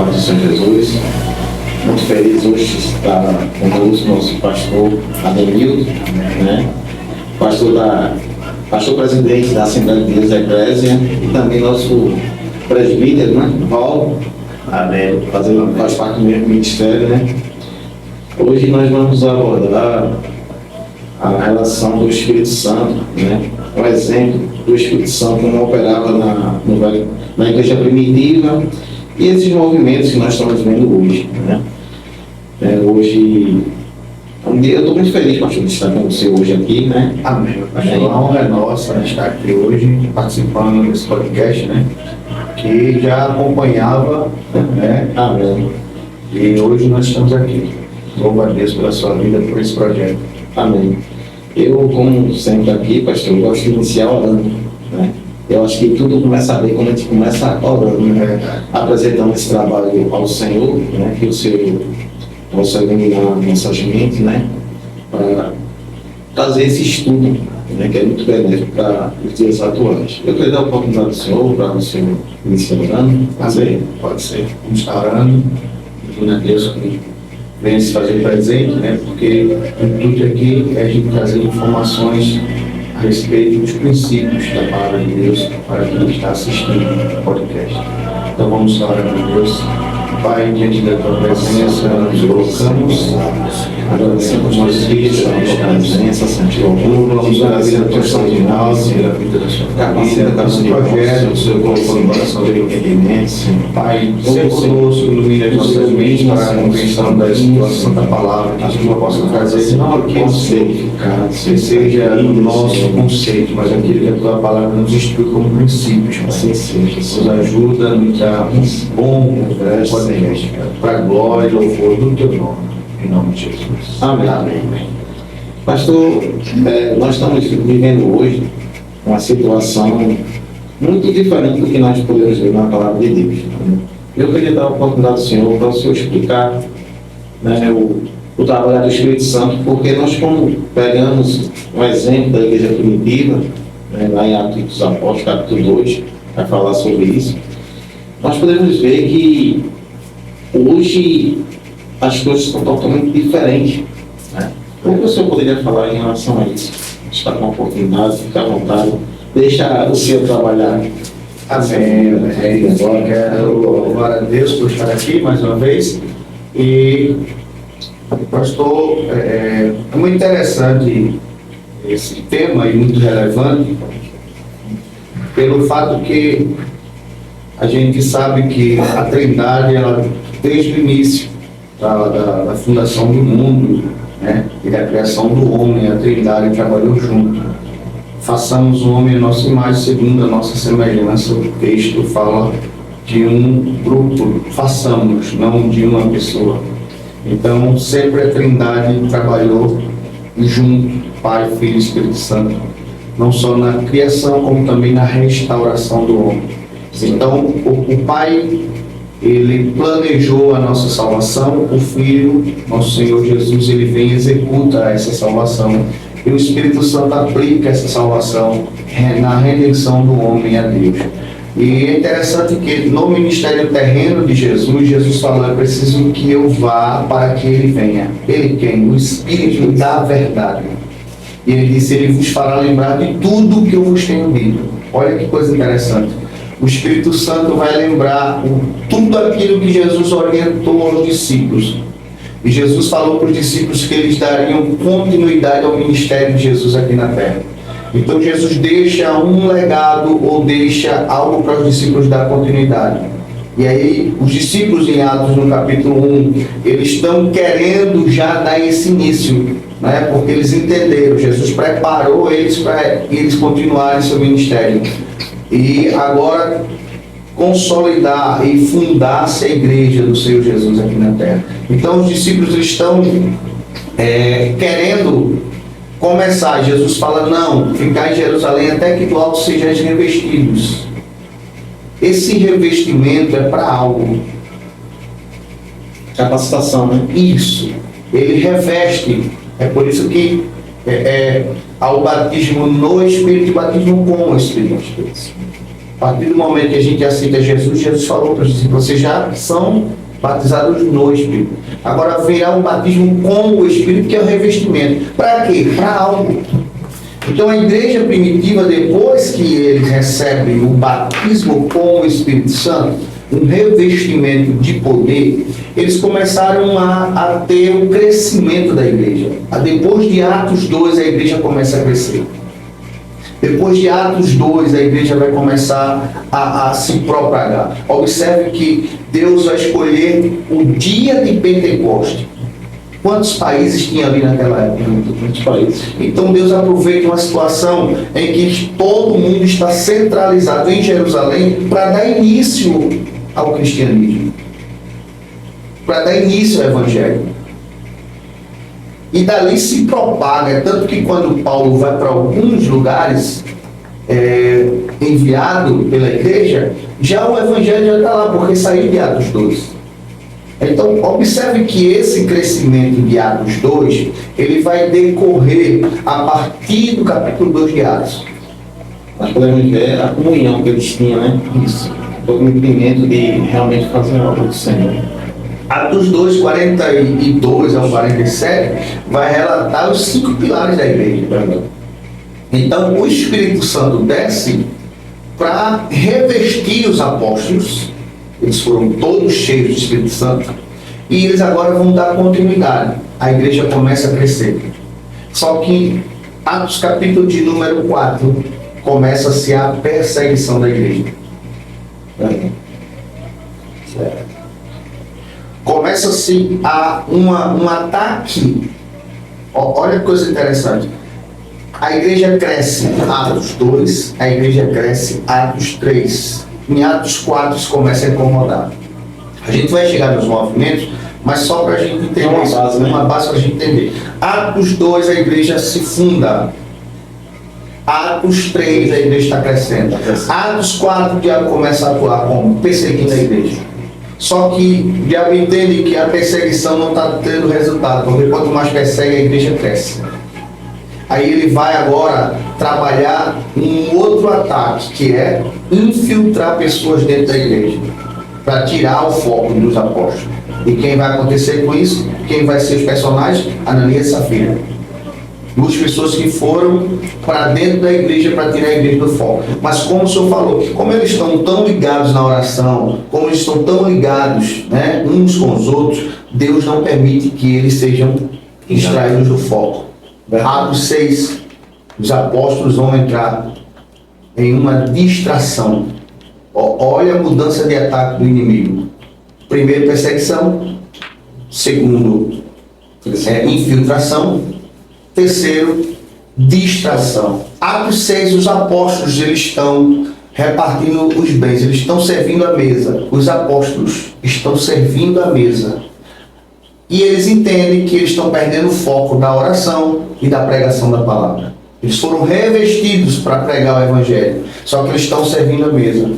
paz do Senhor Jesus. Muito feliz hoje estar conosco, nosso pastor Ademildo, né? Pastor presidente da Assembleia de Deus da Eclésia, e também nosso presbítero, né? Paulo, faz parte do mesmo ministério, né? Hoje nós vamos abordar a relação do Espírito Santo, né? Um exemplo do Espírito Santo como operava na igreja primitiva e esses movimentos que nós estamos vendo hoje, né? Hoje, eu estou muito feliz, pastor, de estar com você hoje aqui, né? Amém. A honra é nossa estar aqui hoje, participando desse podcast, né? Que já acompanhava, né? Amém. E hoje nós estamos aqui. Louvo a Deus pela sua vida, por esse projeto. Amém. Eu, como sempre aqui, pastor, eu gosto de iniciar orando, né? Eu acho que tudo começa a ver quando a gente começa orando, né? Apresentando esse trabalho ao Senhor, né? Que o Senhor possa iluminar nossas mentes, né? Para trazer esse estudo, né? Que é muito benéfico para os dias atuais. Eu queria dar a oportunidade do Senhor para o Senhor iniciar orando. Amém. Pode ser. Vamos estar orando, pedindo a Deus que venha se fazer presente, né? Porque o intuito aqui é a gente trazer informações a respeito dos princípios da palavra de Deus para quem está assistindo o podcast. Então vamos estar orando a Deus. Pai, diante da tua presença, nos colocamos, agradecemos nossos filhos, a presença, vamos agradecer a tua santo final, pela vida da sua família, pelo seu projeto, o seu coração de entendimento. Pai, seja conosco, ilumine as nossas mentes para a compreensão da tua santa palavra, que a gente possa trazer não aquilo que seja o nosso conceito, mas aquilo que a tua palavra nos instrui como princípios. Assim seja. Nos ajuda a nos dar um bom podcast para a glória e louvor do teu nome. Em nome de Jesus. Amém. Amém. Pastor, nós estamos vivendo hoje uma situação muito diferente do que nós podemos ver na palavra de Deus. Eu queria dar a oportunidade ao Senhor para o Senhor explicar, né, o trabalho do Espírito Santo, porque nós, como pegamos um exemplo da igreja primitiva, né, lá em Atos dos Apóstolos, capítulo 2, vai falar sobre isso, nós podemos ver que hoje as coisas estão totalmente diferentes, né? O que o senhor poderia falar em relação a isso? Está com a oportunidade, fica à vontade, deixa o senhor trabalhar. Amém. Agora quero louvar a Deus por estar aqui mais uma vez. E, pastor, é muito interessante esse tema e muito relevante, pelo fato que a gente sabe que a Trindade, ela, desde o início da fundação do mundo, né, e da criação do homem, a Trindade trabalhou junto. Façamos o homem a nossa imagem, segundo a nossa semelhança. O texto fala de um grupo, façamos, não de uma pessoa. Então, sempre a Trindade trabalhou junto, Pai, Filho e Espírito Santo, não só na criação, como também na restauração do homem. Então, o Pai, ele planejou a nossa salvação, o Filho, nosso Senhor Jesus, ele vem e executa essa salvação, e o Espírito Santo aplica essa salvação na redenção do homem a Deus. E é interessante que no ministério terreno de Jesus, Jesus falou: é preciso que eu vá para que ele venha. Ele quem? O Espírito da verdade. E ele disse: ele vos fará lembrar de tudo que eu vos tenho dito. Olha que coisa interessante. O Espírito Santo vai lembrar tudo aquilo que Jesus orientou aos discípulos. E Jesus falou para os discípulos que eles dariam continuidade ao ministério de Jesus aqui na terra. Então Jesus deixa um legado ou deixa algo para os discípulos dar continuidade. E aí os discípulos em Atos no capítulo 1, eles estão querendo já dar esse início, né? Porque eles entenderam, Jesus preparou eles para eles continuarem seu ministério. E agora consolidar e fundar-se a igreja do Senhor Jesus aqui na terra. Então os discípulos estão querendo começar. Jesus fala: não, ficar em Jerusalém até que do alto sejais revestidos. Esse revestimento é para algo. Capacitação, né? Isso. Ele reveste. É por isso que há o batismo no Espírito e o batismo com o Espírito. A partir do momento que a gente aceita Jesus, Jesus falou para gente: vocês já são batizados no Espírito. Agora virá um batismo com o Espírito, que é o revestimento. Para quê? Para algo. Então a igreja primitiva, depois que eles recebem o batismo com o Espírito Santo, um revestimento de poder, eles começaram a ter um crescimento da igreja. Depois de Atos 2, a igreja começa a crescer. Depois de Atos 2, a igreja vai começar a se propagar. Observe que Deus vai escolher o dia de Pentecoste. Quantos países tinha ali naquela época? Muitos países. Então Deus aproveita uma situação em que todo mundo está centralizado em Jerusalém para dar início ao cristianismo, para dar início ao evangelho. E dali se propaga, tanto que quando Paulo vai para alguns lugares enviado pela igreja, já o evangelho já está lá, porque saiu de Atos 2. Então, observe que esse crescimento de Atos 2, ele vai decorrer a partir do capítulo 2 de Atos. Nós podemos ver a comunhão que eles tinham, né? Isso. O cumprimento de realmente fazer a obra do Senhor. Atos 2, 42 ao 47, vai relatar os 5 pilares da igreja. Então, o Espírito Santo desce para revestir os apóstolos. Eles foram todos cheios do Espírito Santo. E eles agora vão dar continuidade. A igreja começa a crescer. Só que, Atos capítulo de número 4, começa-se a perseguição da igreja. Começa-se um ataque. Olha que coisa interessante. A igreja cresce, Atos 2, a igreja cresce, Atos 3. Em Atos 4 isso começa a incomodar. A gente vai chegar nos movimentos, mas só para a gente entender uma base para a gente entender. Atos 2, a igreja se funda. Atos 3, a igreja está crescendo. Atos 4, o diabo começa a atuar como? Perseguindo a igreja. Só que o diabo entende que a perseguição não está tendo resultado, porque quanto mais persegue, a igreja cresce. Aí ele vai agora trabalhar um outro ataque, que é infiltrar pessoas dentro da igreja, para tirar o foco dos apóstolos. E quem vai acontecer com isso? Quem vai ser os personagens? Ananias e Safira. Duas pessoas que foram para dentro da igreja para tirar a igreja do foco. Mas como o senhor falou, como eles estão tão ligados na oração, como eles estão tão ligados, né, uns com os outros, Deus não permite que eles sejam extraídos do foco. Atos 6, os apóstolos vão entrar em uma distração. Olha a mudança de ataque do inimigo. Primeiro, perseguição. Segundo, infiltração. Terceiro, distração. Atos 6, os apóstolos eles estão repartindo os bens, eles estão servindo a mesa. Os apóstolos estão servindo a mesa. E eles entendem que eles estão perdendo o foco da oração e da pregação da palavra. Eles foram revestidos para pregar o evangelho, só que eles estão servindo a mesa.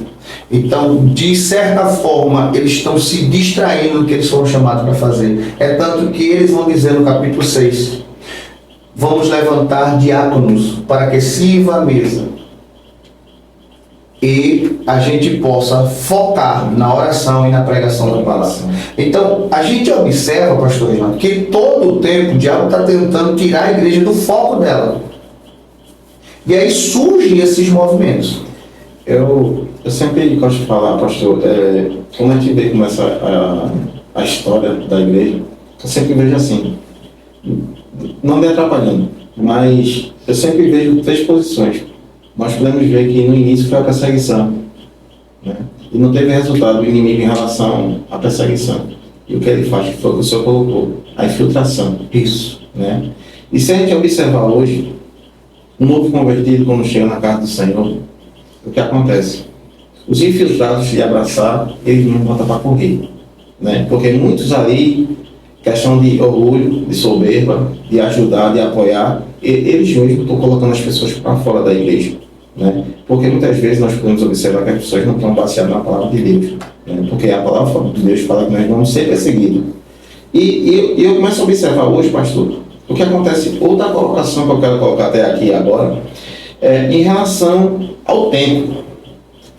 Então, de certa forma, eles estão se distraindo do que eles foram chamados para fazer. É tanto que eles vão dizer no capítulo 6, vamos levantar diáconos para que sirva a mesa e a gente possa focar na oração e na pregação da palavra. Então, a gente observa, pastor Renato, que todo o tempo o diabo está tentando tirar a igreja do foco dela. E aí surgem esses movimentos. Eu sempre gosto de falar, pastor, quando a gente vê como a história da igreja, eu sempre vejo assim, não me atrapalhando, mas eu sempre vejo 3 posições. Nós podemos ver que no início foi a perseguição, né? E não teve resultado do inimigo em relação à perseguição. E o que ele faz, que foi o que o senhor colocou, a infiltração. Isso. Né? E se a gente observar hoje, um novo convertido, quando chega na casa do Senhor, o que acontece? Os infiltrados de abraçar, eles não botam para correr, né? Porque muitos ali, questão de orgulho, de soberba, de ajudar, de apoiar, eles mesmos estão colocando as pessoas para fora da igreja, né? Porque muitas vezes nós podemos observar que as pessoas não estão baseadas na palavra de Deus, né? Porque a palavra de Deus fala que nós vamos ser perseguidos. E eu começo a observar hoje, pastor, o que acontece, outra colocação que eu quero colocar até aqui agora, em relação ao tempo.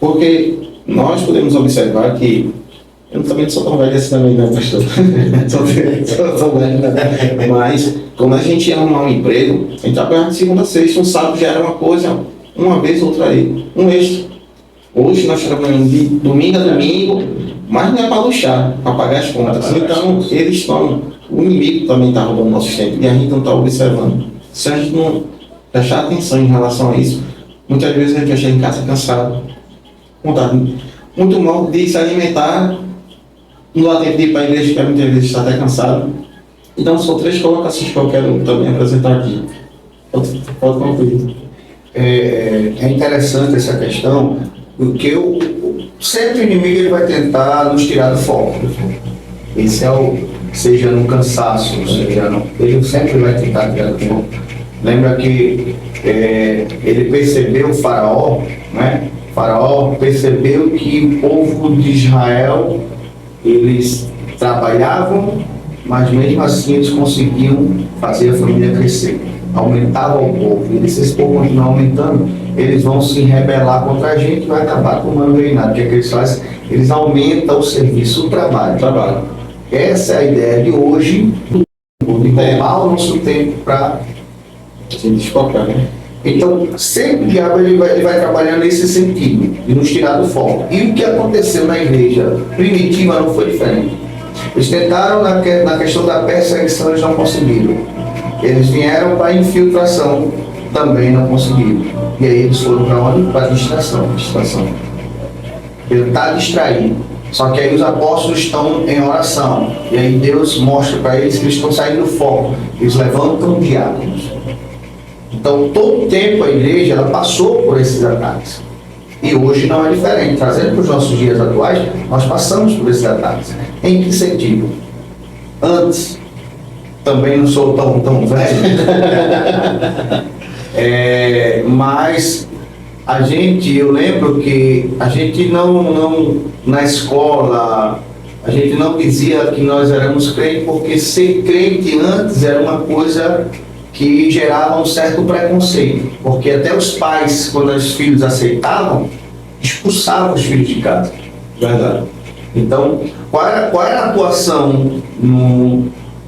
Porque nós podemos observar que eu também não sou tão velho assim também, não, pastor. sou velho, não. Mas, quando a gente ia arrumar um emprego, a gente trabalhava de segunda a sexta, um sábado já era uma coisa, uma vez, outra aí, um extra. Hoje nós trabalhamos de domingo a domingo, mas não é para luxar, para pagar as contas. Então, eles estão, o inimigo também está roubando nosso tempo e a gente não está observando. Se a gente não prestar atenção em relação a isso, muitas vezes a gente vai chegar em casa cansado, muito mal de se alimentar, não dá tempo de ir para a igreja, que muitas vezes está até cansado. Então, são 3 colocações que eu quero também apresentar aqui. Pode concluir. É interessante essa questão, porque sempre o inimigo ele vai tentar nos tirar do foco. Esse seja no cansaço, ele sempre vai tentar tirar do foco. Lembra que ele percebeu o faraó, né? O faraó percebeu que o povo de Israel, eles trabalhavam, mas mesmo assim eles conseguiam fazer a família crescer. Aumentava o povo. E se esse povo continuar aumentando, eles vão se rebelar contra a gente e vai acabar tomando o reinado. O que é que eles fazem? Eles aumentam o serviço, o trabalho. Essa é a ideia de hoje, de roubar o nosso tempo para Se desfocar, né? Então, sempre o diabo ele vai trabalhar nesse sentido, de nos tirar do foco. E o que aconteceu na igreja primitiva não foi diferente. Eles tentaram na questão da perseguição, eles não conseguiram. Eles vieram para a infiltração, também não conseguiram. E aí eles foram para onde? Para a distração. Ele está distraído. Só que aí os apóstolos estão em oração. E aí Deus mostra para eles que eles estão saindo do foco. Eles levantam diáconos. Então, todo o tempo a igreja ela passou por esses ataques. E hoje não é diferente. Trazendo para os nossos dias atuais, nós passamos por esses ataques. Em que sentido? Antes, também não sou tão velho, mas eu lembro que a gente não, na escola, a gente não dizia que nós éramos crentes, porque ser crente antes era uma coisa que gerava um certo preconceito, porque até os pais, quando os filhos aceitavam, expulsavam os filhos de casa. Verdade. Então, qual era a atuação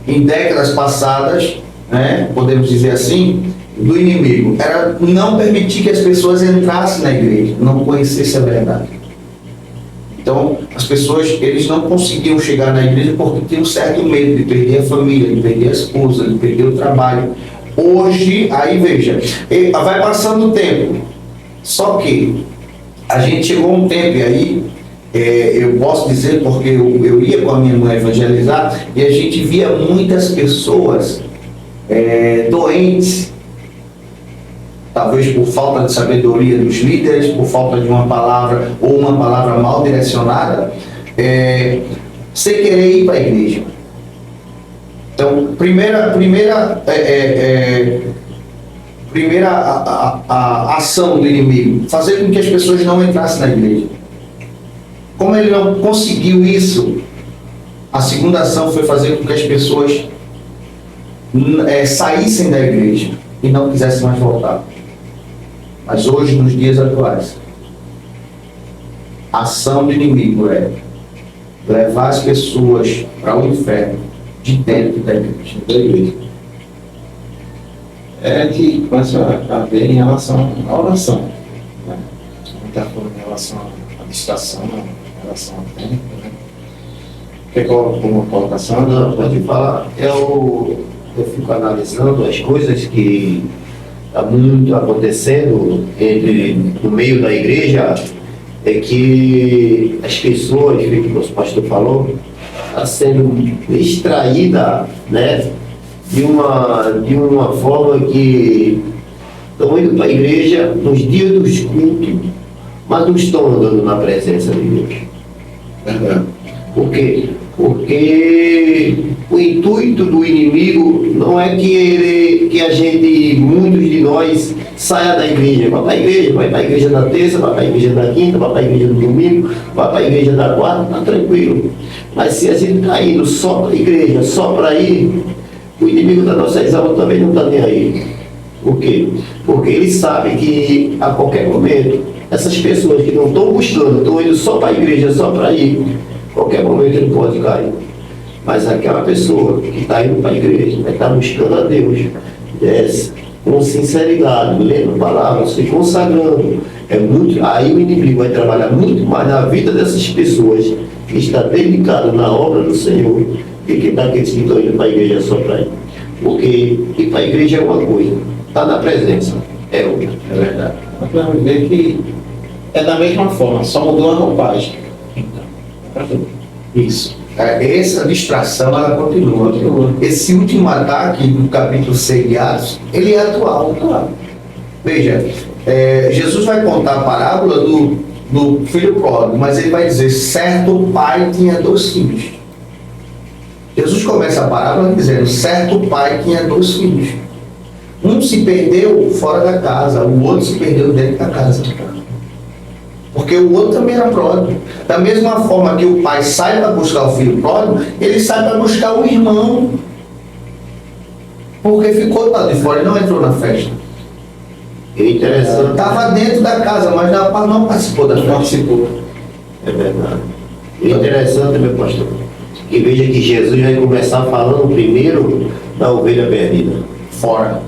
em décadas passadas, né, podemos dizer assim, do inimigo? Era não permitir que as pessoas entrassem na igreja, não conhecessem a verdade. Então, as pessoas, eles não conseguiam chegar na igreja porque tinham um certo medo de perder a família, de perder a esposa, de perder o trabalho. Hoje, aí veja, vai passando o tempo, só que a gente chegou a um tempo, e aí eu posso dizer porque eu ia com a minha mãe evangelizar e a gente via muitas pessoas doentes, talvez por falta de sabedoria dos líderes, por falta de uma palavra ou uma palavra mal direcionada, sem querer ir para a igreja. Então, primeira ação do inimigo, fazer com que as pessoas não entrassem na igreja. Como ele não conseguiu isso, a segunda ação foi fazer com que as pessoas saíssem da igreja e não quisessem mais voltar. Mas hoje, nos dias atuais, a ação do inimigo é levar as pessoas para o inferno de dentro da igreja. É que começa a ver em relação à oração, né? Muita coisa em relação à distração, em relação ao tempo, né? Quer colocar uma colocação? Não, pode falar. Eu fico analisando as coisas que está muito acontecendo no meio da igreja, é que as pessoas, como o nosso pastor falou, está sendo extraída, né, de uma forma que estão indo para a igreja nos dias dos cultos, mas não estão andando na presença de Deus. Verdade. Por quê? Porque o intuito do inimigo não é que a gente, muitos de nós, saia da igreja. Vai para a igreja da terça, vai para a igreja da quinta, vai para a igreja do domingo, vai para a igreja da quarta, está tranquilo. Mas se a gente está indo só para a igreja, só para ir, o inimigo da nossa alma também não está nem aí. Por quê? Porque ele sabe que a qualquer momento essas pessoas que não estão buscando, estão indo só para a igreja, só para ir, qualquer momento ele pode cair. Mas aquela pessoa que está indo para a igreja, que está buscando a Deus, com sinceridade, lendo palavras, se consagrando, aí o inimigo vai trabalhar muito mais na vida dessas pessoas que está dedicado na obra do Senhor do que daqueles que estão indo para a igreja só para ir. Porque ir para a igreja é uma coisa, está na presença é outra, é verdade. Nós podemos ver que é da mesma forma, só mudou a roupagem. Isso. Essa distração, ela continua. Esse último ataque do capítulo 6 de Atos, ele é atual. Veja, Jesus vai contar a parábola do filho pródigo, mas ele vai dizer, certo pai tinha 2 filhos. Jesus começa a parábola dizendo, certo pai tinha 2 filhos. Um se perdeu fora da casa, o outro se perdeu dentro da casa. Porque o outro também era pródigo. Da mesma forma que o pai sai para buscar o filho pródigo, ele sai para buscar o irmão. Porque ficou lá de fora e não entrou na festa. É interessante. Estava dentro da casa, mas não participou da festa. É verdade. É interessante, meu pastor, que veja que Jesus vai começar falando primeiro da ovelha perdida. Fora.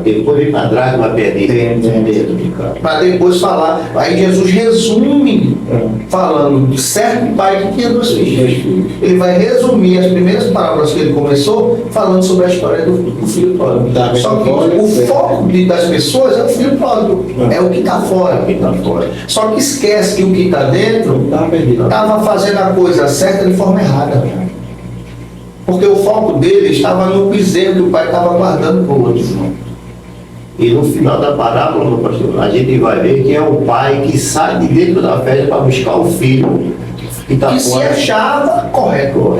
Depois vem para a dracma perdida. Dentro de casa. Para depois falar. Aí Jesus resume, falando de certo pai que tinha 2 filhos. Ele vai resumir as primeiras palavras que ele começou, falando sobre a história do filho pródigo. Só que o foco das pessoas é o filho pródigo. É o que está fora. Só que esquece que o que está dentro estava fazendo a coisa certa de forma errada. Porque o foco dele estava no bezerro que o pai estava guardando para o outro. E no final da parábola, meu pastor, a gente vai ver que é o pai que sai de dentro da festa para buscar o filho que está fora. Se achava correto.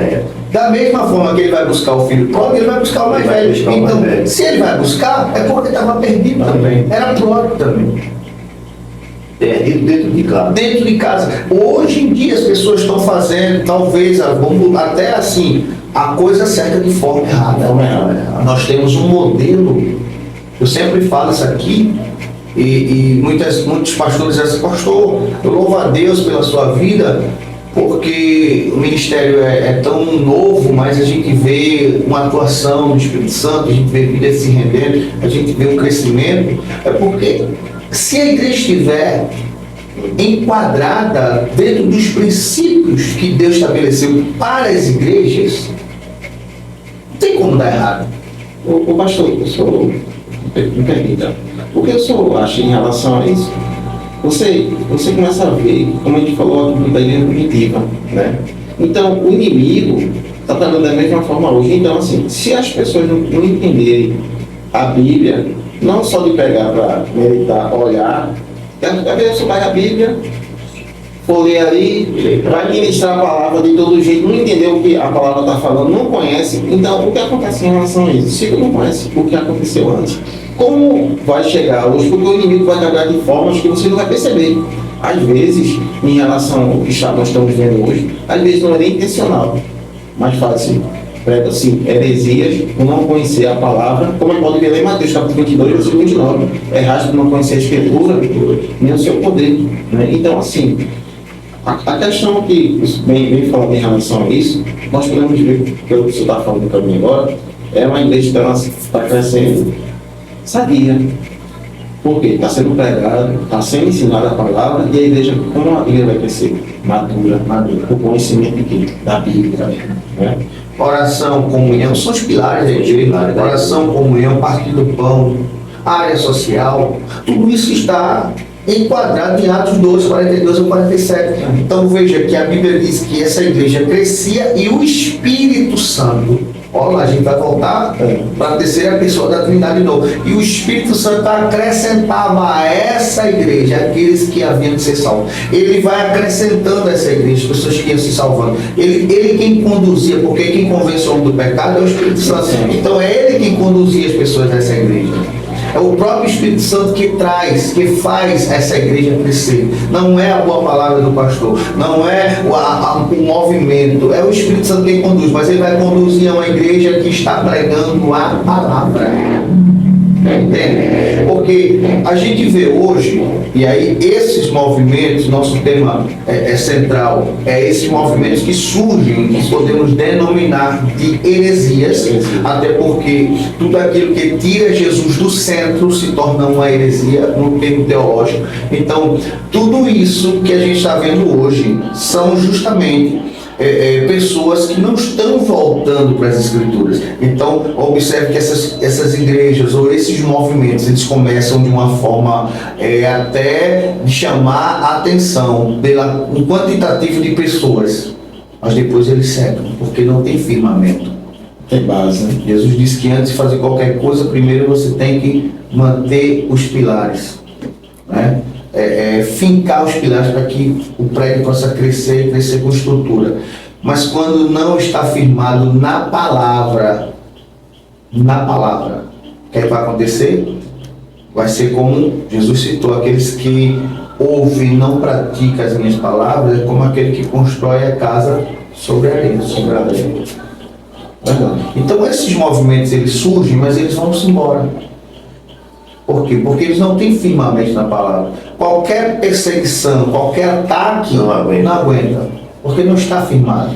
Da mesma forma que ele vai buscar o filho pródigo, ele vai buscar o mais velho. Então, se ele vai buscar, é porque estava perdido também. Era pródigo também. Perdido dentro de casa. Dentro de casa. Hoje em dia as pessoas estão fazendo, talvez, até assim, a coisa certa de forma errada. Nós temos um modelo, eu sempre falo isso aqui, e muitos pastores dizem, pastor, eu louvo a Deus pela sua vida, porque o ministério é tão novo, mas a gente vê uma atuação do Espírito Santo, a gente vê vida se rendendo, a gente vê um crescimento, é porque se a igreja estiver enquadrada dentro dos princípios que Deus estabeleceu para as igrejas, não tem como dar errado. O pastor, me permita, o que o senhor acha em relação a isso? Você começa a ver, como a gente falou aqui da igreja primitiva, né? Então, o inimigo está trabalhando da mesma forma hoje. Então, assim, se as pessoas não entenderem a Bíblia, não só de pegar para meditar, olhar, a pessoa pega a Bíblia, for ler ali, vai ministrar a palavra de todo jeito, não entendeu o que a palavra está falando, não conhece. Então, o que acontece em relação a isso? Se você não conhece o que aconteceu antes, como vai chegar hoje? Porque o inimigo vai trabalhar de formas que você não vai perceber. Às vezes, em relação ao que nós estamos vendo hoje, às vezes não é nem intencional, mas faz prega assim, heresias, por não conhecer a palavra, como a gente pode ver em Mateus capítulo 22, versículo 29, erraste por não conhecer a escritura, nem o seu poder, né? Então, assim, a questão que bem falando em relação a isso, nós podemos ver, pelo que você está falando para mim agora, é uma igreja que está crescendo sadia. Porque está sendo pregado, está sendo ensinada a palavra, e a igreja, como a igreja vai crescer? Madura, o conhecimento de quê? Da Bíblia, né? Oração, comunhão, são os pilares da igreja. Oração, comunhão, partir do pão, área social, tudo isso está enquadrado em Atos 12, 42 ou 47. Então veja que a Bíblia diz que essa igreja crescia e o Espírito Santo, olha lá, a gente vai voltar para a terceira pessoa da Trindade de novo, e o Espírito Santo acrescentava a essa igreja aqueles que haviam de ser salvos. Ele vai acrescentando a essa igreja as pessoas que iam se salvando. Ele quem conduzia, porque quem convence o homem do pecado é o Espírito Santo. Então é ele quem conduzia as pessoas dessa igreja. É o próprio Espírito Santo que traz, que faz essa igreja crescer. Não é a boa palavra do pastor, não é o movimento, é o Espírito Santo quem conduz, mas ele vai conduzir a uma igreja que está pregando a palavra. Entende? Porque a gente vê hoje, e aí esses movimentos, nosso tema é central, é esses movimentos que surgem, que podemos denominar de heresias, até porque tudo aquilo que tira Jesus do centro se torna uma heresia no termo teológico. Então, tudo isso que a gente está vendo hoje são justamente pessoas que não estão voltando para as Escrituras. Então, observe que essas igrejas ou esses movimentos, eles começam de uma forma até de chamar a atenção pelo um quantitativo de pessoas, mas depois eles secam, porque não tem firmamento. Tem base, né? Jesus disse que antes de fazer qualquer coisa, primeiro você tem que manter os pilares, né? Fincar os pilares para que o prédio possa crescer e crescer com estrutura. Mas quando não está firmado na palavra, o que vai acontecer? Vai ser como Jesus citou, aqueles que ouvem e não praticam as minhas palavras, é como aquele que constrói a casa sobre a areia. Então esses movimentos eles surgem, mas eles vão-se embora. Por quê? Porque eles não têm firmamento na palavra. Qualquer perseguição, qualquer ataque não aguenta, porque não está firmado.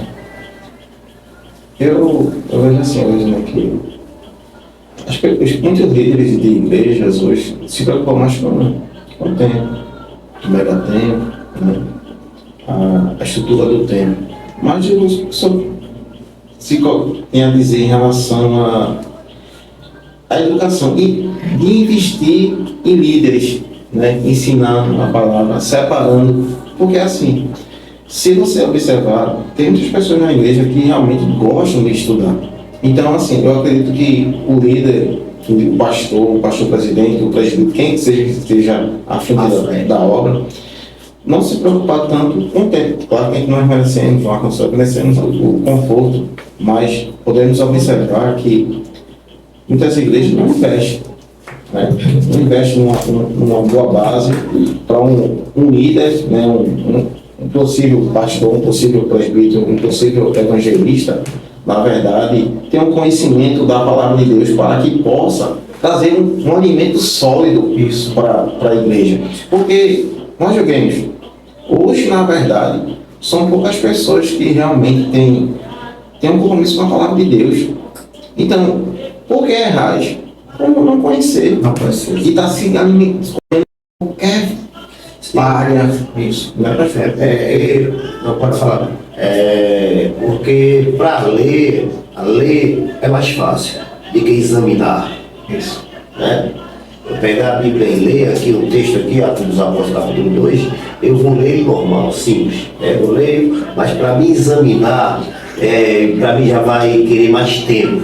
Eu vejo assim hoje, né, que muitos líderes de igrejas hoje se preocupam mais com o tempo, o mega tempo, né, a estrutura do tempo. Mas Jesus só se tem a dizer em relação à educação e de investir em líderes, né, ensinando a palavra, separando, porque assim, se você observar, tem muitas pessoas na igreja que realmente gostam de estudar. Então, assim, eu acredito que o líder, o pastor presidente, o presbítero, quem seja que esteja à frente da obra, não se preocupar tanto com o tempo. Claro que a gente não merecemos, o conforto, mas podemos observar que muitas igrejas não investem, né? Não investem numa boa base para um líder, né? Um possível pastor, um possível presbítero, um possível evangelista, na verdade, ter um conhecimento da palavra de Deus para que possa trazer um alimento sólido para a igreja. Porque nós vemos, hoje, na verdade, são poucas pessoas que realmente têm um compromisso com a palavra de Deus. Então, por que errar? Por não conhecer. E está se alimentando qualquer área. Isso. Não é perfeito. Não pode falar. Porque para ler, a ler é mais fácil do que examinar. Isso. Né? Eu pegar a Bíblia e ler aqui o texto aqui, Atos dos Apóstolos, capítulo 2, eu vou ler normal, simples. Eu leio, mas para mim examinar, para mim já vai querer mais tempo.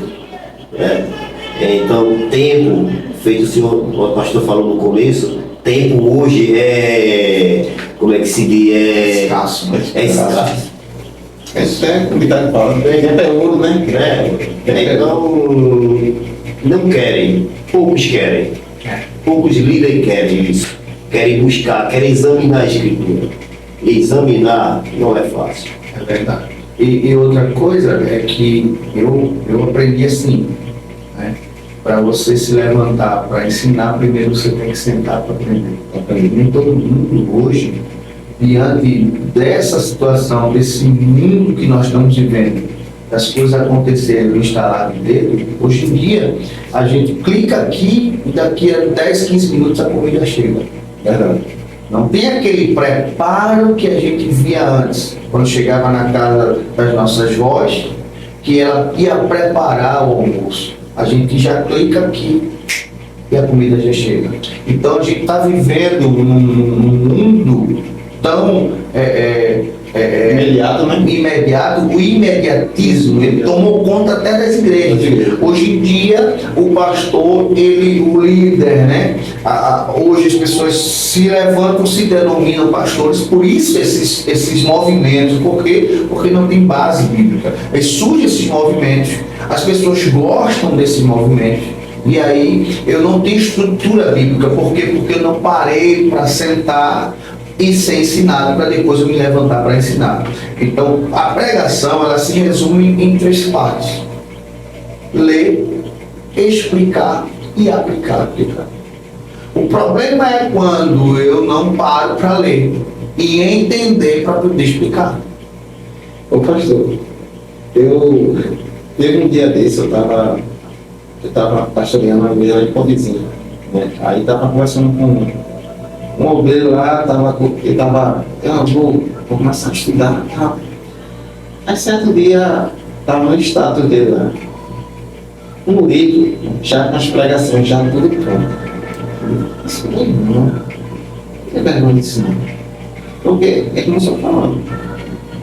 Né? Então, tempo, feito o pastor falou no começo, tempo hoje como é que se diz? Escasso. Escasso. Isso é comunidade fala, é ouro, né? Então, não querem, poucos querem. Poucos líderes querem isso. Querem buscar, querem examinar a Escritura. E examinar não é fácil. É verdade. E outra coisa é que eu aprendi assim, né? Para você se levantar, para ensinar, primeiro você tem que sentar para aprender. Nem todo mundo hoje, diante dessa situação, desse mundo que nós estamos vivendo, das coisas acontecendo no instalar de dedo, hoje em dia, a gente clica aqui e daqui a 10, 15 minutos a comida chega. Verdade. Não tem aquele preparo que a gente via antes, quando chegava na casa das nossas vós, que ela ia preparar o almoço. A gente já clica aqui e a comida já chega. Então a gente está vivendo num mundo tão Imediato, né? Imediato, o imediatismo, ele tomou conta até das igrejas. Hoje em dia, o pastor, o líder, né? Hoje as pessoas se levantam, se denominam pastores, por isso esses movimentos. Por quê? Porque não tem base bíblica. Aí surgem esses movimentos, as pessoas gostam desses movimentos. E aí eu não tenho estrutura bíblica. Por quê? Porque eu não parei para sentar e ser ensinado para depois eu me levantar para ensinar. Então, a pregação, ela se resume em 3 partes: ler, explicar e aplicar. O problema é quando eu não paro para ler e entender para poder explicar. Ô pastor, teve um dia desse, eu tava pastoreando uma igreja de Pontezinha, né? Aí tava conversando com um obreiro lá, eu vou começar a estudar, tal. Aí certo dia, tava no status dele lá, um livro, já com as pregações, já tudo pronto. Isso não é não tem vergonha disso não. Porque é como eu estou falando,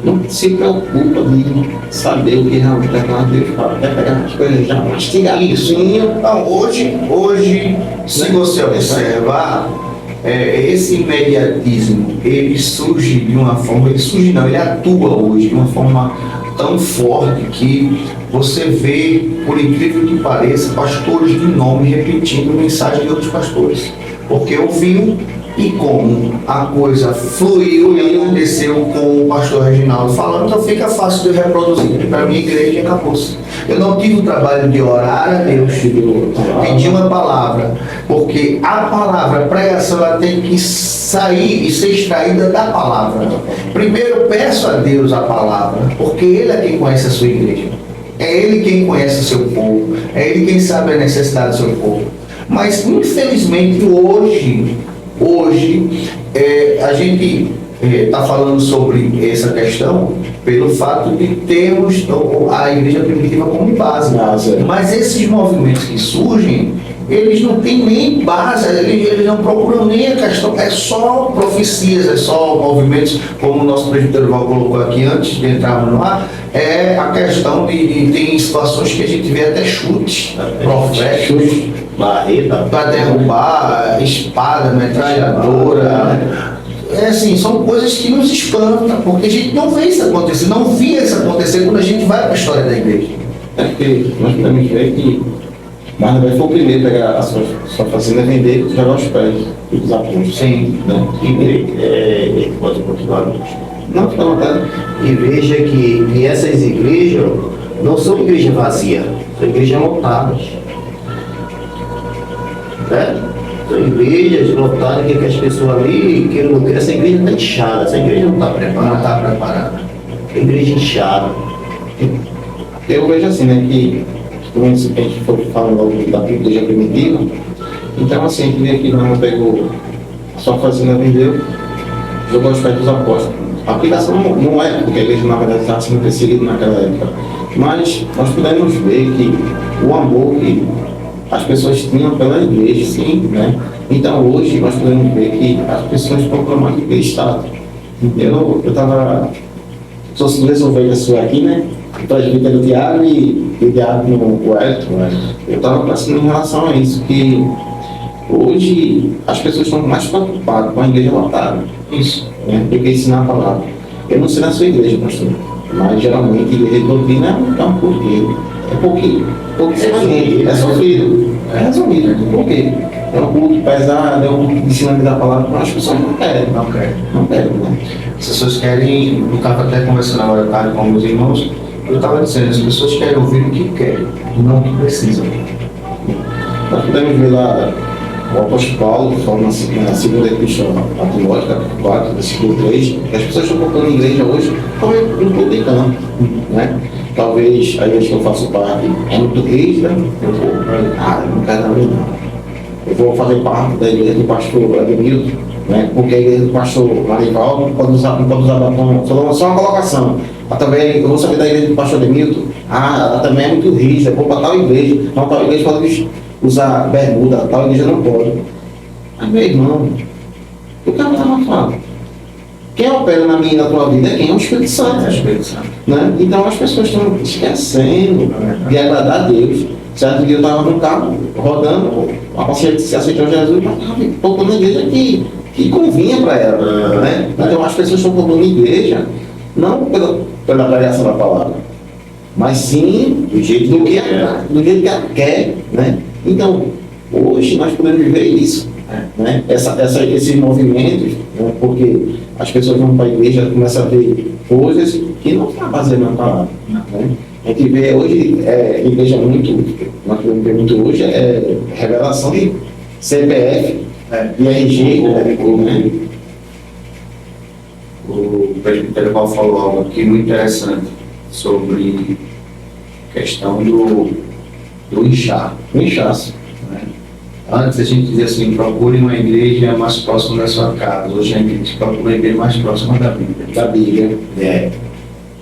não se preocupa de saber o que realmente aquela Deus fala, quer pegar as coisas já mastigadinho. Então, hoje, se você observar, esse imediatismo, ele surge de uma forma, ele atua hoje de uma forma tão forte que você vê, por incrível que pareça, pastores de nome repetindo mensagem de outros pastores. Porque ouviu e como a coisa fluiu e aconteceu com o pastor Reginaldo falando, então fica fácil de reproduzir. Para mim, a igreja acabou-se. Eu não tive o trabalho de orar a Deus, pedir uma palavra, porque a palavra, a pregação, ela tem que sair e ser extraída da palavra. Primeiro, eu peço a Deus a palavra, porque Ele é quem conhece a sua igreja. É Ele quem conhece o seu povo. É Ele quem sabe a necessidade do seu povo. Mas, infelizmente, hoje a gente está falando sobre essa questão pelo fato de termos a igreja primitiva como base. Mas esses movimentos que surgem, eles não têm nem base, eles não procuram nem a questão, é só profecias, é só movimentos, como o nosso presbítero Val colocou aqui antes de entrarmos no ar, é a questão de tem situações que a gente vê até chutes proféticos, barreta, para derrubar, espada, metralhadora. Assim, são coisas que nos espantam, porque a gente não vê isso acontecer, não via isso acontecer quando a gente vai para a história da igreja. É porque nós podemos ver que Barnabé foi o primeiro a pegar a sua fazenda, vender e jogar os pés dos apóstolos. Sim. Né? pode continuar. Não, fica à vontade. E veja que essas igrejas não são igrejas vazias, são igrejas lotadas. Né? São igrejas lotadas que as pessoas ali, queiram ou não queiram, essa igreja está inchada, essa igreja não está preparada. Não está preparada. É igreja inchada. Eu vejo assim, né, que como a gente foi falando da igreja primitiva, então assim, a gente vê que não pegou a sua fazenda, vendeu, jogou os pés dos apóstolos. A aplicação não é, porque a igreja na verdade estava sendo perseguida naquela época, mas nós podemos ver que o amor que as pessoas tinham pela igreja, sim, né? Então hoje nós podemos ver que as pessoas proclamam que Cristo está. Eu estava, sou duas ovelhas suas aqui, né? O presbítero Tiago e o Tiago no Wellington, né? Eu estava pensando em relação a isso, que hoje as pessoas estão mais preocupadas com a igreja lotada, isso, né? Do que ensinar a palavra. Eu não sei na sua igreja, pastor, mas geralmente a igreja de doutrina é um pouquinho, é sofrido, é resumido, por quê? É um culto pesado, é um culto de ensinamento da palavra, mas as pessoas não querem, né? As pessoas querem, eu estava até conversando agora à tarde com meus irmãos, eu estava dizendo, as pessoas querem ouvir o que querem, não o que precisam. Nós podemos ver lá o apóstolo Paulo, falando na segunda epístola a Timóteo, capítulo 4, versículo 3, que as pessoas estão colocando em igreja hoje, talvez no culto de campo, né? Talvez a igreja que eu faço parte é muito rígida, eu não quero nada não. Eu vou fazer parte da igreja do pastor Ademilton, né? Porque a igreja do pastor Marival não pode usar batom, só uma colocação. Também, eu vou saber da igreja do pastor Ademilton, ela também é muito rígida, vou para tal igreja, não, tal igreja pode usar bermuda, tal igreja não pode. Mas meu irmão, o que ela estava falando? Quem opera na minha e na tua vida é quem? É o Espírito Santo. Né? Então as pessoas estão esquecendo de agradar a Deus. Certo dia eu estava no carro, rodando, a paciente se aceitou Jesus, mas estava tocando na igreja que convinha para ela. Né? Então as pessoas estão tocando na igreja, não pela pregação da palavra, mas sim do jeito que ela quer. Né? Então, hoje nós podemos viver isso. Né? Esse movimento, né? Porque as pessoas vão para a igreja, começam a ver coisas que não estão baseadas na palavra. Né? A gente vê hoje, igreja muito, nós podemos ver muito hoje, revelação de CPF, de RG, né? O presbítero Val falou algo aqui muito interessante sobre a questão do inchar. O inchaço. Né? Antes a gente dizia assim, procure uma igreja mais próxima da sua casa. Hoje a gente procura uma igreja mais próxima da Bíblia. Da Bíblia.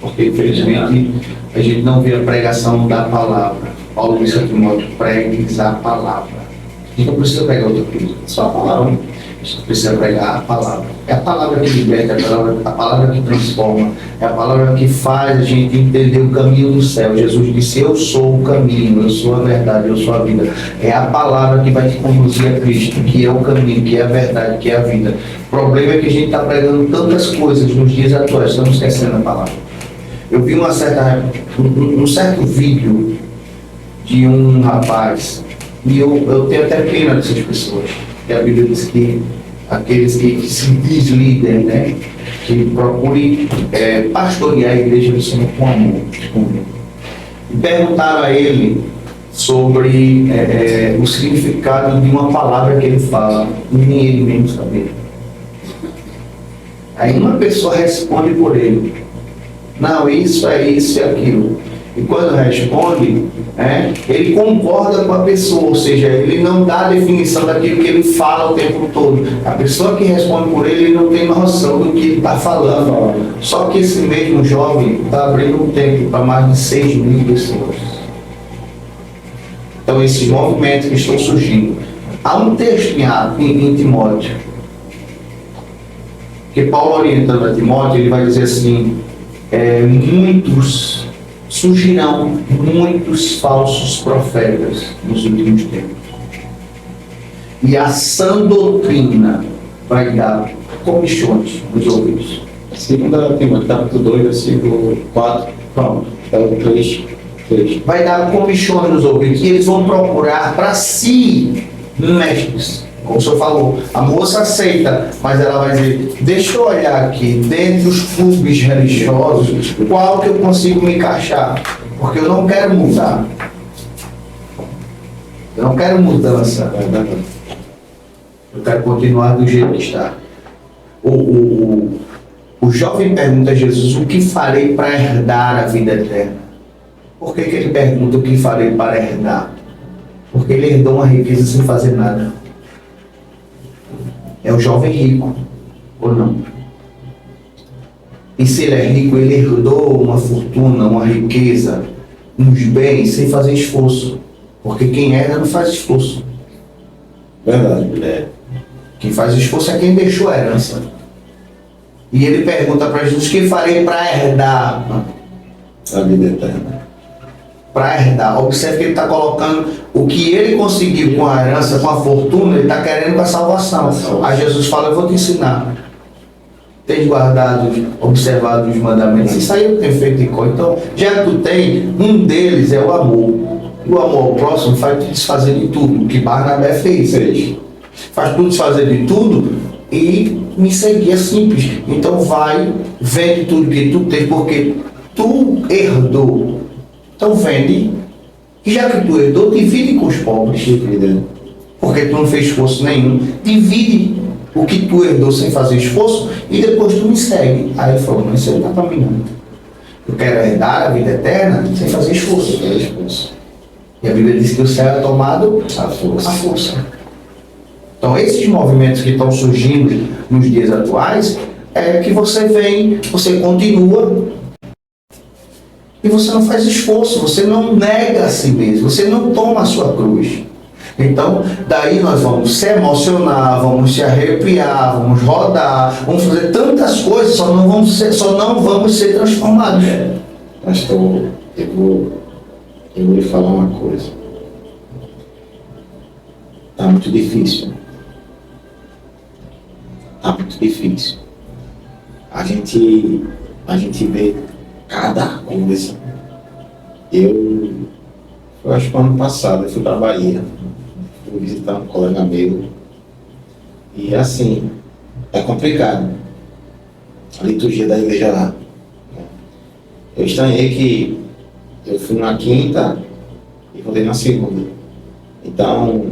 Porque infelizmente a gente não vê a pregação da palavra. Paulo disse a Timóteo, pregues a palavra. A gente não precisa pregar outra coisa, só a palavra. A gente precisa pregar a palavra. É a palavra que liberta, a palavra que transforma, é a palavra que faz a gente entender o caminho do céu. Jesus disse, eu sou o caminho, eu sou a verdade, eu sou a vida. É a palavra que vai te conduzir a Cristo, que é o caminho, que é a verdade, que é a vida. O problema é que a gente está pregando tantas coisas nos dias atuais, estamos esquecendo a palavra. Eu vi um certo vídeo de um rapaz, e eu tenho até pena dessas pessoas, que a Bíblia diz que aqueles que se diz líder, né, que procurem pastorear a igreja do Senhor com amor. E perguntaram a ele sobre o significado de uma palavra que ele fala, e nem ele mesmo sabia. Aí uma pessoa responde por ele. Não, isso é isso e aquilo. E quando responde, ele concorda com a pessoa, ou seja, ele não dá a definição daquilo que ele fala o tempo todo. A pessoa que responde por ele não tem noção do que ele está falando. Só que esse mesmo jovem está abrindo um templo para mais de 6.000 pessoas. Então, esses movimentos que estão surgindo. Há um texto em Timóteo, que Paulo orientando a Timóteo, ele vai dizer assim, surgirão muitos falsos profetas nos últimos tempos. E a sã doutrina vai dar comichões nos ouvidos. 2 Timóteo, capítulo 2, versículo 4, pronto, é o 3. Vai dar comichões nos ouvidos, e eles vão procurar para si mestres. Como o senhor falou, a moça aceita, mas ela vai dizer, deixa eu olhar aqui, dentre os clubes religiosos, qual que eu consigo me encaixar? Porque eu não quero mudar. Eu não quero mudança. Eu quero continuar do jeito que está. O jovem pergunta a Jesus, o que farei para herdar a vida eterna? Por que ele pergunta o que farei para herdar? Porque ele herdou uma riqueza sem fazer nada. É o jovem rico, ou não? E se ele é rico, ele herdou uma fortuna, uma riqueza, uns bens, sem fazer esforço. Porque quem herda não faz esforço. Verdade. Quem faz esforço é quem deixou a herança. E ele pergunta para Jesus, o que farei para herdar A vida eterna. Para herdar? Observe que ele está colocando o que ele conseguiu com a herança, com a fortuna, ele está querendo com a salvação. Aí Jesus fala, eu vou te ensinar. Tens guardado, observado os mandamentos. Isso aí eu tenho feito em conta. Então, já que tu tem, um deles é o amor. E o amor ao próximo faz tu desfazer de tudo. O que Barnabé fez. Faz tu desfazer de tudo e me seguir, é simples. Então vai, vende tudo que tu tem, porque tu herdou. Então vende, e já que tu herdou, divide com os pobres. Porque tu não fez esforço nenhum. Divide o que tu herdou sem fazer esforço e depois tu me segue. Aí ele falou, mas isso aí não está para mim não. Eu quero herdar a vida eterna sem fazer esforço. E a Bíblia diz que o céu é tomado à força. Então esses movimentos que estão surgindo nos dias atuais, é que você vem, você continua, e você não faz esforço, você não nega a si mesmo, você não toma a sua cruz. Então, daí nós vamos se emocionar, vamos se arrepiar, vamos rodar, vamos fazer tantas coisas, só não vamos ser transformados. Pastor, eu vou lhe falar uma coisa. Está muito difícil. Está muito difícil. A gente vê cada coisa. Eu acho que ano passado eu fui para a Bahia, fui visitar um colega meu, e assim, é complicado a liturgia da igreja lá. Eu estranhei que Eu fui na quinta e voltei na segunda. Então,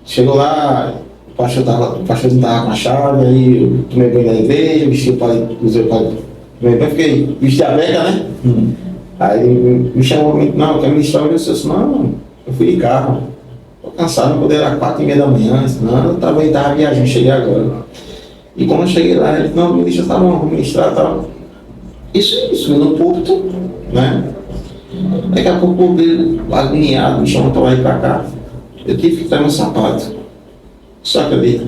chegou lá, o pastor não estava com a chave, aí eu tomei banho na igreja, vesti o pai, usei o pai, fiquei, vesti a beca, né? Aí me chamou, não, eu quero ministrar hoje, eu disse, não, eu fui de carro, estou cansado, não poder era 4h30 da manhã, disse, não, eu estava viajando, cheguei agora. E quando eu cheguei lá, ele disse, não, ministra, tá bom, vou ministrar, tá. Isso, no púlpito, né? Daqui a pouco ele agoniado, me chamou para lá e para cá. Eu tive que tirar meu sapato. Só acredita?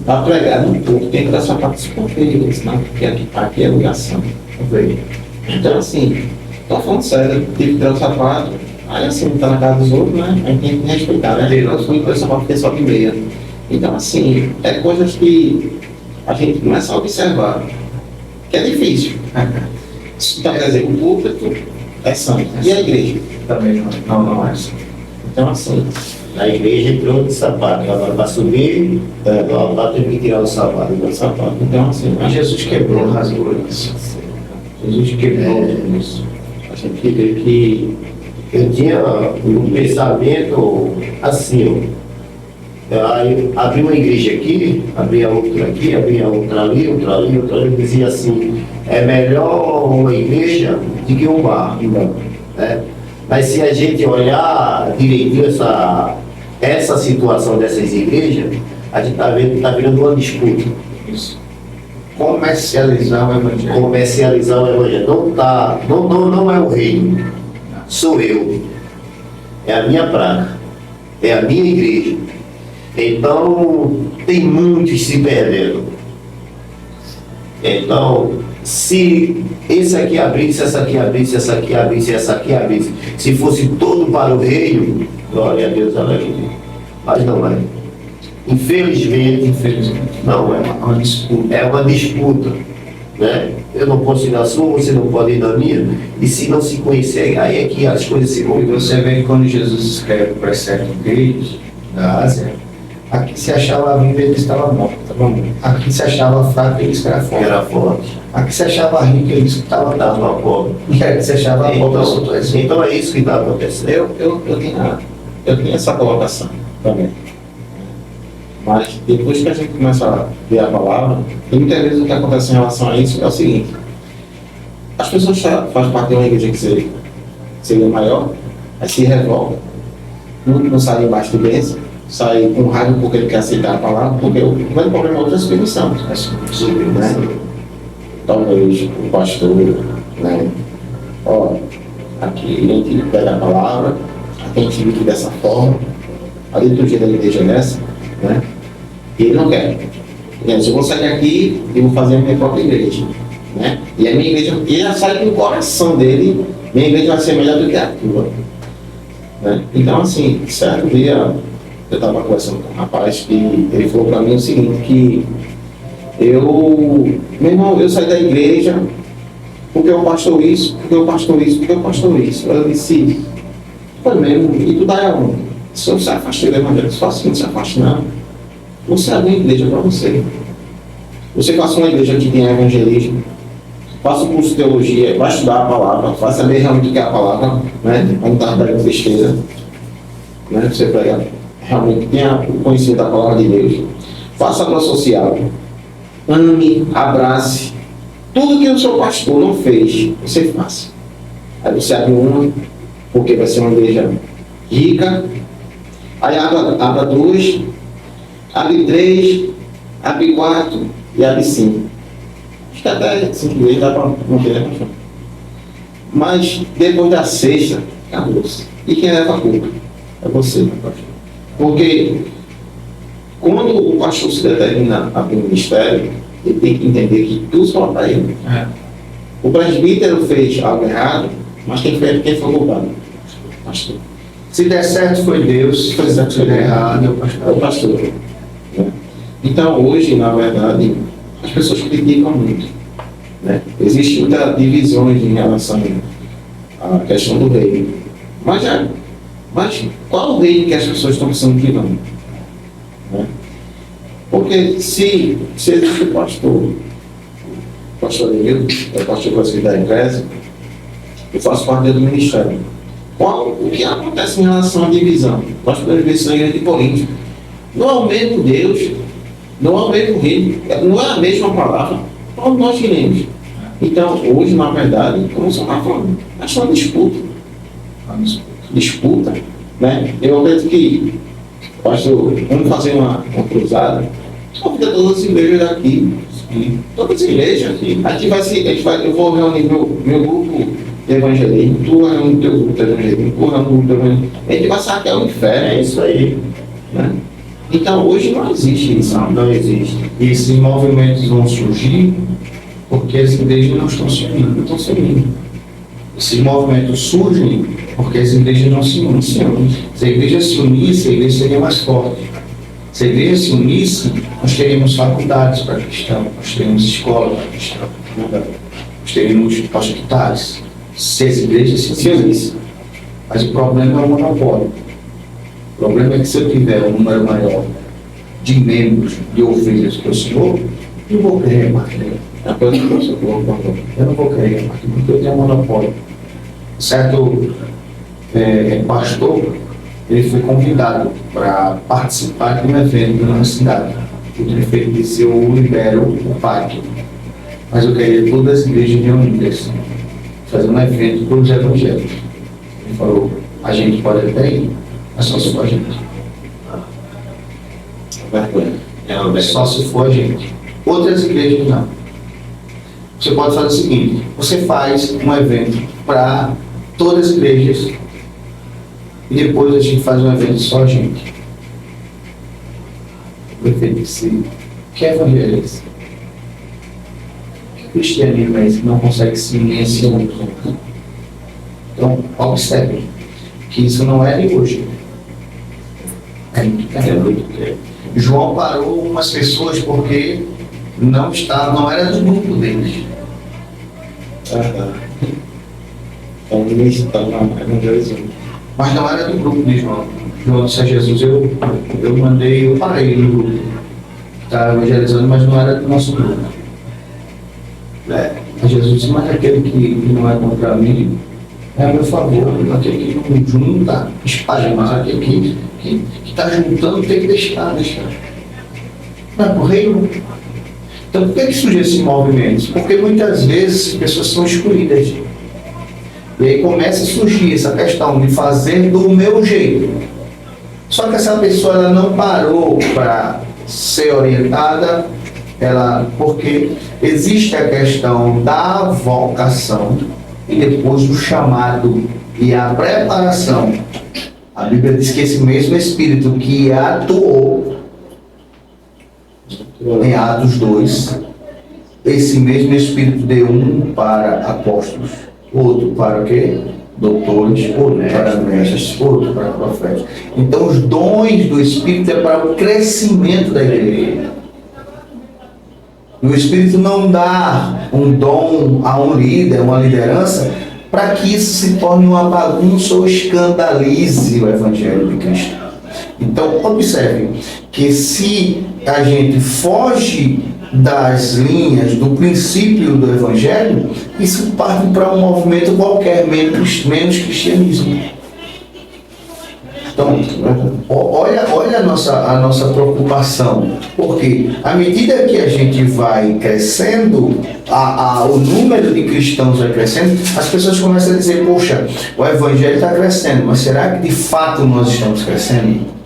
Para pregar no púlpito, tem que tirar sapato escondido, senão porque aqui é ligação. Então assim, estou falando sério, eu tive que tirar o sapato. Aí assim, tá na casa dos outros, né? A gente tem que respeitar, né? Eu fui com o sapato porque é só de meia. Então assim, é coisas que a gente começa a observar, que é difícil. Então quer dizer, o púlpito é santo. E a igreja? Também Não é santo. Então assim, Na igreja entrou de sapato, agora para subir, no altar teve que tirar o sapato. Então assim, Mas Jesus quebrou, rasgou isso. Jesus quebrou isso. a gente vê que Eu tinha um pensamento assim, ó. Aí abri uma igreja aqui, abria outra aqui, abria outra ali, eu dizia assim, é melhor uma igreja do que um bar. Né? Mas se a gente olhar direitinho essa situação dessas igrejas, a gente está vendo que está virando uma disputa. Isso. Comercializar o evangelho. Comercializar o evangelho. Não é o reino, sou eu. É a minha praga, é a minha igreja. Então, tem muitos se perdendo. Então, se esse aqui abrisse, essa aqui abrisse, essa aqui abrisse, essa aqui abrisse, se fosse todo para o reino, glória a Deus, aleluia. Mas não é. Infelizmente, não é. Uma disputa. É uma disputa, né? Eu não posso ir na sua, você não pode ir na minha. E se não se conhecer, aí é que as coisas se E complicam. você vê que quando Jesus escreve para as 7 igrejas da Ásia, aqui se achava vivo, ele estava morto. Aqui se achava fraco, ele estava forte. Era forte. Aqui se achava rico, ele estava Estava pobre. E aqui se achava pobre, Então é isso que está acontecendo. eu tinha essa colocação também. Mas depois que a gente começa a ver a palavra, e muitas vezes o que acontece em relação a isso é o seguinte: as pessoas fazem parte de uma igreja que seria maior, aí se revoltam, não saem embaixo de bênção, saem com raiva porque ele quer aceitar a palavra, porque o grande problema hoje é a submissão. Né? Talvez o pastor, né? Ó, aqui a gente pega a palavra, aqui a gente vive dessa forma, a liturgia da igreja é essa, né? E ele não quer. Eu vou sair aqui e vou fazer a minha própria igreja, né? E a minha igreja, ele já sai com o coração dele, minha igreja vai ser melhor do que a tua, né? Então assim, certo dia eu estava conversando com um rapaz que ele falou para mim o seguinte, que meu irmão, eu saí da igreja porque eu pastor isso, porque eu pastor isso, porque eu pastor isso. Eu disse, foi mesmo, e tu dá onde? Se eu se afastei do evangelho, se assim, se afaste não. Você abre uma igreja para você. Você faça uma igreja que tenha evangelismo, faça um curso de teologia, vai estudar a palavra, vai saber realmente o que é a palavra, né? Não está pregando besteira, né? Você prega realmente, tenha o conhecimento da palavra de Deus. Faça a obra social. Ame, abrace. Tudo que o seu pastor não fez, você faça. Aí você abre uma, porque vai ser uma igreja rica. Aí abra duas, abre três, abre quatro e abre cinco. Acho que até 5 vezes dá para manter, né, pastor? Mas depois da sexta, acabou-se. E quem leva a culpa? É você, pastor. Porque quando o pastor se determina a abrir um ministério, ele tem que entender que tudo só para ele. O presbítero fez algo errado, mas quem foi culpado? O pastor. Se der certo foi Deus, se der errado É o pastor. Né? Então hoje, na verdade, as pessoas criticam muito. Né? Existem muitas divisões em relação à questão do reino. Mas qual o reino que as pessoas estão pensando que não? Né? Porque se existe o pastor Emildo, é o pastor da igreja, eu faço parte do ministério. O que acontece em relação à divisão? Nós podemos ver isso na igreja de Corinto. Não é o mesmo Deus, não é o mesmo reino, não é a mesma palavra. Como nós queremos. Então, hoje, na verdade, como você está falando, é só disputa. Disputa, né? Eu acredito que, pastor, vamos fazer uma cruzada. Convida todas as igrejas daqui, todas as igrejas. Eu vou reunir meu grupo de evangelismo, tu vai reunir o teu grupo de evangelismo, tu vai reunir o grupo de evangelismo. A gente vai sair até o inferno. É isso aí. Né? Então, hoje não existe isso. Não existe. E esses movimentos vão surgir porque as igrejas não estão se unindo. Não estão se unindo. Esses movimentos surgem porque as igrejas não se unem. Se a igreja se unisse, a igreja seria mais forte. Se a igreja se unisse, nós teríamos faculdades para cristãos, nós teríamos escola para cristãos, nós teríamos hospitais. Se as igrejas se unissem. Mas o problema é o monopólio. O problema é que se eu tiver um número maior de membros, de ovelhas que o Senhor, eu vou querer mais. Eu não vou querer mais, porque eu tenho um monopólio. Certo pastor, ele foi convidado para participar de um evento na cidade. O prefeito disse: eu libero o pátio, mas eu queria todas as igrejas reunidas, fazer um evento para os evangélicos. Ele falou: a gente pode até ir, mas só se for a gente. Só se for a gente. Outras igrejas não. Você pode fazer o seguinte: você faz um evento para todas as igrejas e depois a gente faz um evento só a gente. O prefeito disse: que evangelho é esse? Que cristianismo é esse que não consegue se unir esse outro? Então, observe que isso não é de hoje. É muito tempo. João parou umas pessoas porque não era do grupo deles. Então, eles estão evangelizando. Mas não era do grupo de João. João disse a Jesus: eu parei no grupo. Estava evangelizando, mas não era do nosso grupo. A Jesus disse: mas aquele que não é contra mim é a meu favor. Aquele que não junta, espalha, mas aquele que está juntando tem que deixar. Não é para o reino? Então, por que surge esse movimento? Porque muitas vezes as pessoas são excluídas. E aí começa a surgir essa questão de fazer do meu jeito. Só que essa pessoa ela não parou para ser orientada, porque existe a questão da vocação e depois do chamado e a preparação. A Bíblia diz que esse mesmo Espírito que atuou em Atos 2, esse mesmo Espírito deu um para apóstolos, outro para o quê? Doutores, outro para mestres, outro para profetas. Então os dons do Espírito é para o crescimento da igreja. E o Espírito não dá um dom a um líder, uma liderança, para que isso se torne uma bagunça ou escandalize o Evangelho de Cristo. Então observe que se a gente foge das linhas do princípio do Evangelho, isso parte para um movimento qualquer, menos cristianismo. Então, olha a nossa preocupação, porque à medida que a gente vai crescendo, o número de cristãos vai crescendo, as pessoas começam a dizer: poxa, o Evangelho está crescendo, mas será que de fato nós estamos crescendo?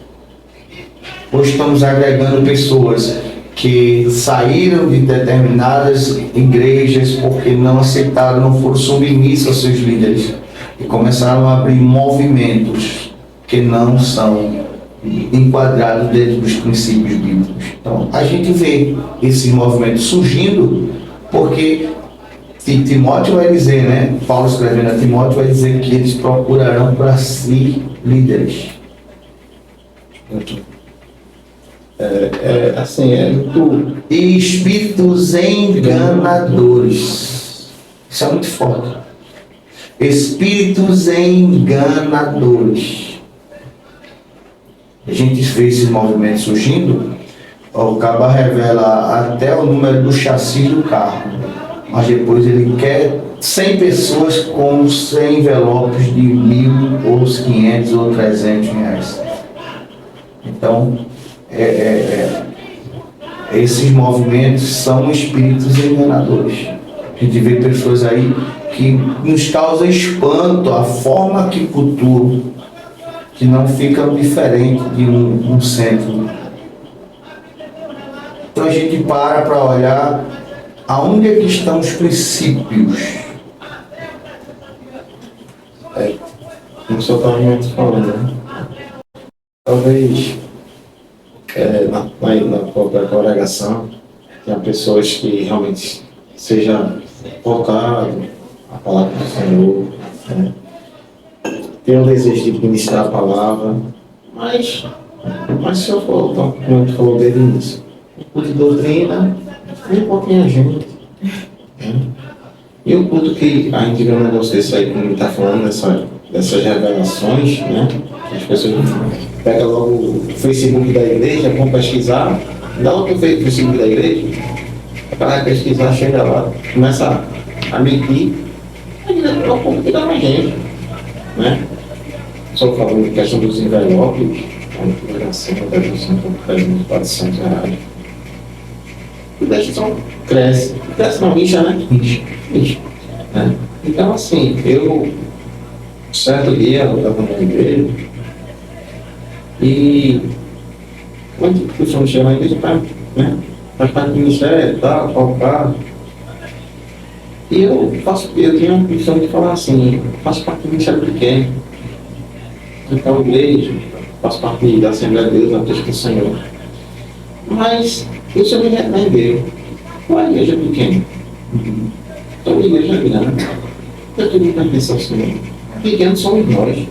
Hoje estamos agregando pessoas que saíram de determinadas igrejas porque não aceitaram, não foram submissos aos seus líderes e começaram a abrir movimentos que não são enquadrados dentro dos princípios bíblicos. Então, a gente vê esses movimentos surgindo porque Timóteo vai dizer, né? Paulo escrevendo a Timóteo vai dizer que eles procurarão para si líderes. Muito... E espíritos enganadores. Isso é muito forte. Espíritos enganadores. A gente vê esses movimentos surgindo. O cabo revela até o número do chassi do carro, mas depois ele quer 100 pessoas com 100 envelopes de 1.000 ou os 500 ou 300 reais. Então, esses movimentos são espíritos enganadores. A gente vê pessoas aí que nos causam espanto, a forma que cultuam, que não ficam diferente de um centro. Então a gente para olhar aonde é que estão os princípios. Como o senhor estava falando, né? Talvez na própria congregação tenha pessoas que realmente sejam focadas a palavra do Senhor, né? Tenham o desejo de ministrar a palavra, mas se eu for, como a gente falou desde o início, o culto de doutrina nem pouquinho a gente, né? E o culto que a gente vê um negócio desse aí, como ele está falando, dessas revelações, né? As pessoas pegam logo o Facebook da igreja, vão pesquisar, dá logo o Facebook da igreja, vai pesquisar, chega lá, começa a mentir, aí é o pouco que dá mais gente, né? Só falando de questão dos envelopes, a divulgação da redução para os R$400. E deixa só cresce não, incha, né? Incha, né? Então, assim, certo dia eu estava na igreja e quando eu fui chegar na igreja, né? Faz parte do ministério, tal, qual. E eu tinha a questão de falar assim, faço parte do ministério pequeno. Então, a igreja, faço parte da Assembleia de Deus, na Igreja do Senhor. Mas eu sou me repreendeu. Qual é a igreja pequena? Então, a igreja é grande. Eu tenho muita atenção ao Senhor. Pequenos somos nós.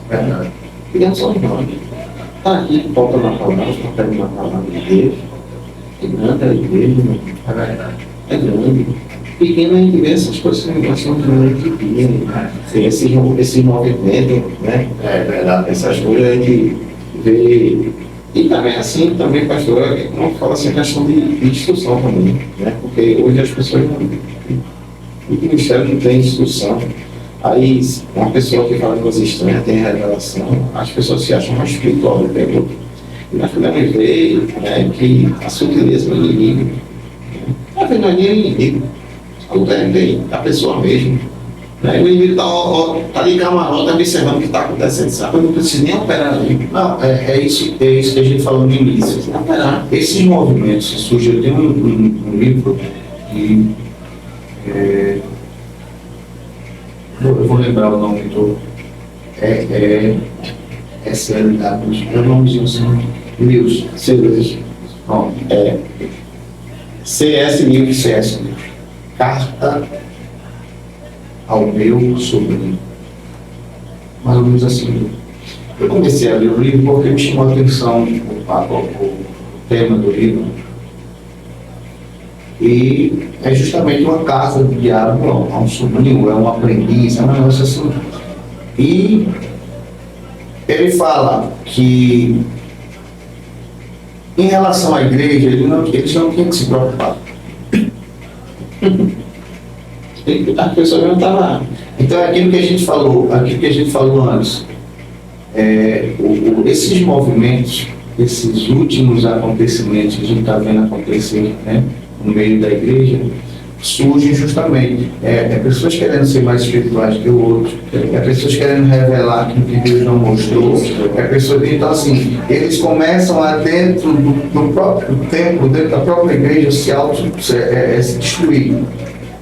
Verdade. Pequenos somos nós. Está aqui, falta na palavra, está na palavra de Deus. É grande a igreja, né? É verdade. É grande. Pequeno a gente vê essas coisas que nós estamos vendo de dia, né? Esse movimento, né? É verdade. Essas coisas a gente vê. E também assim, pastor, não fala assim a questão de instrução também, né? Porque hoje as pessoas o ministério não tem instrução. Aí uma pessoa que fala coisa estranha, tem revelação, as pessoas se acham mais espiritual do que o outro. E nós podemos ver, né, que a sutileza do inimigo, na verdade é inimigo, a pessoa mesmo. Né? O inimigo está ali camarota observando o que está acontecendo, sabe? Eu não preciso nem operar ali. Não, é isso que a gente falou no início. Não operar. Esses movimentos que surgem, eu tenho um livro que eu vou lembrar o nome do SLW, é o nomezinho assim, News. Bom, CS News. CS News. Carta ao meu sobrinho. Mais ou menos assim. Eu comecei a ler o livro porque me chamou a atenção o tema do livro. E é justamente uma carta do diálogo a um sobrinho, é um aprendiz, é um negócio assim. E ele fala que em relação à igreja, eles não tinham que se preocupar. A pessoa não está lá. Então é aquilo que a gente falou antes. Esses movimentos, esses últimos acontecimentos que a gente está vendo acontecer, né, no meio da igreja, surgem justamente pessoas querendo ser mais espirituais que o outro, pessoas querendo revelar aquilo que Deus não mostrou, então assim, eles começam a dentro do próprio templo, dentro da própria igreja, se destruir,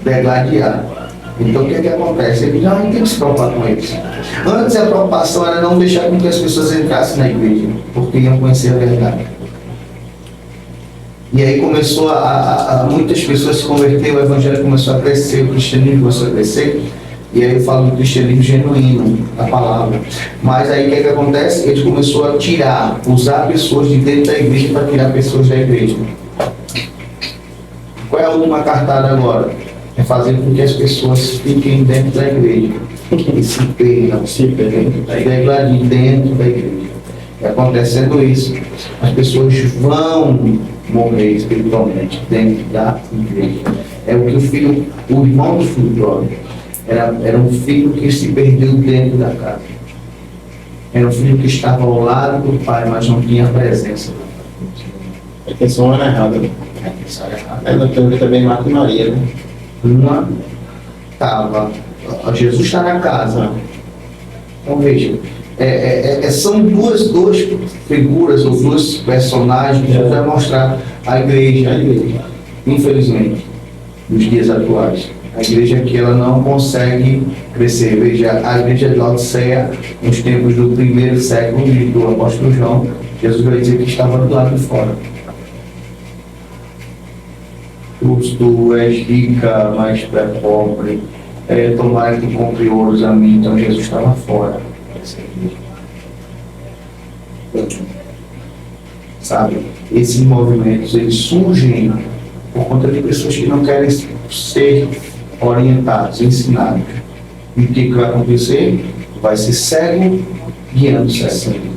degladiar. Então o que acontece? Ele já não tem que se preocupar com eles. Antes a preocupação era não deixar com que as pessoas entrassem na igreja, porque iam conhecer a verdade. E aí começou muitas pessoas se converteram, o evangelho começou a crescer, o cristianismo começou a crescer, e aí eu falo do cristianismo genuíno, da palavra. Mas aí o que acontece? Ele começou a usar pessoas de dentro da igreja para tirar pessoas da igreja. Qual é a última cartada agora? É fazer com que as pessoas fiquem dentro da igreja, e se perdam, dentro da igreja. E acontecendo isso, as pessoas vão morrer espiritualmente dentro da igreja. É o que o irmão do filho pródigo, era um filho que se perdeu dentro da casa. Era um filho que estava ao lado do pai, mas não tinha presença. A intenção era errada, né? A intenção era errada. Aí nós temos também Marta e Maria, né? Uma estava, Jesus está na casa. Então veja, são duas figuras ou duas personagens que Jesus vai mostrar a igreja, infelizmente, nos dias atuais. A igreja que ela não consegue crescer. Veja, a igreja de Laodiceia, nos tempos do primeiro século do apóstolo João, Jesus vai dizer que estava do lado de fora. Tu és rica, mas tu é pobre. Tomara que compre ouros a mim. Então Jesus estava fora dessa igreja. Sabe? Esses movimentos, eles surgem por conta de pessoas que não querem ser orientados, ensinados. E o que vai acontecer? Vai ser cego guiando cego.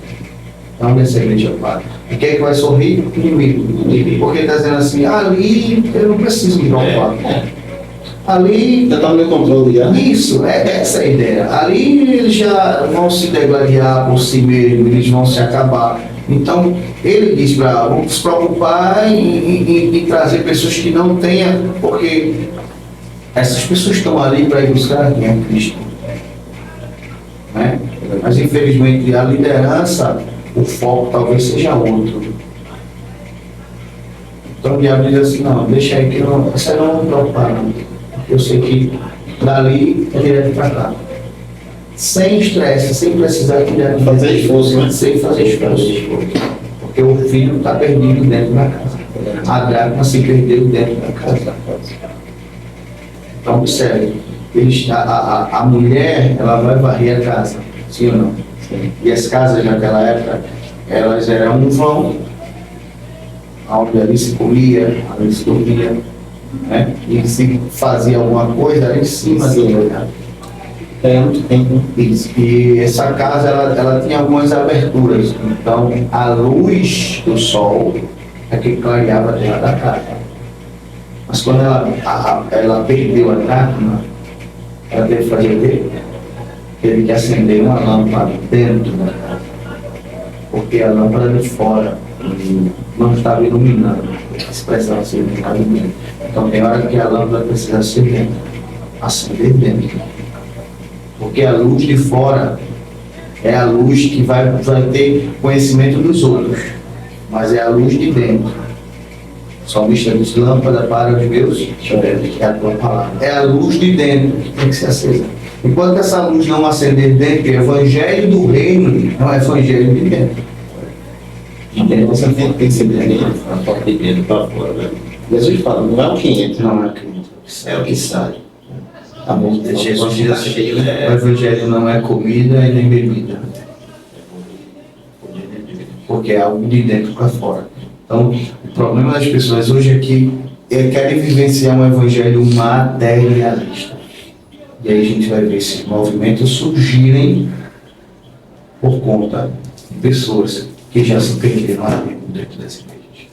Então, nessa igreja para. E quem é que vai sorrir? O inimigo. Porque está dizendo assim, ali eu não preciso me preocupar. Ali. Já está no meu controle já. Isso, essa é a ideia. Ali eles já vão se degladiar por si mesmos, eles vão se acabar. Então, ele diz para vamos se preocupar em trazer pessoas que não tenham, porque essas pessoas estão ali para ir buscar quem é Cristo. Né? Mas, infelizmente, a liderança, o foco talvez seja outro. Então, o diabo diz assim, não, deixa aí que você não vai me preocupar, não. Eu sei que dali é direto para cá. Sem estresse, sem precisar de fazer esforço, né? Sem fazer esforço. Porque o filho está perdido dentro da casa. A dracma se perdeu dentro da casa. Então, observe, a mulher, ela vai varrer a casa, sim ou não? Sim. E as casas naquela época, elas eram um vão, onde ali se comia, ali se dormia, né? E se fazia alguma coisa ali em cima do lugar. Muito tempo. Isso. E essa casa, ela tinha algumas aberturas. Então, a luz do sol é que clareava dentro da casa. Mas quando ela perdeu a dracma, ela teve que fazer o quê? Teve que acender uma lâmpada dentro da casa. Porque a lâmpada de fora não estava iluminando. Se precisava ser iluminado dentro. Então tem hora que a lâmpada precisa ser dentro. Acender dentro. Porque a luz de fora é a luz que vai ter conhecimento dos outros. Mas é a luz de dentro. O salmista diz, lâmpada para os meus, é a tua palavra. É a luz de dentro que tem que ser acesa. Enquanto essa luz não acender dentro, o evangelho do reino é o evangelho de dentro. De dentro você tem que ser dentro, a porta de dentro para fora, né? Jesus fala, não é o que entra, Não é o que entra, É o que sai. Tá bom, Jesus diz assim, cheio, o evangelho não é comida e nem bebida. Porque é algo de dentro para fora. Então, o problema das pessoas hoje é que querem vivenciar um evangelho materialista. E aí a gente vai ver esses movimentos surgirem por conta de pessoas que já se perderam ali dentro das igrejas.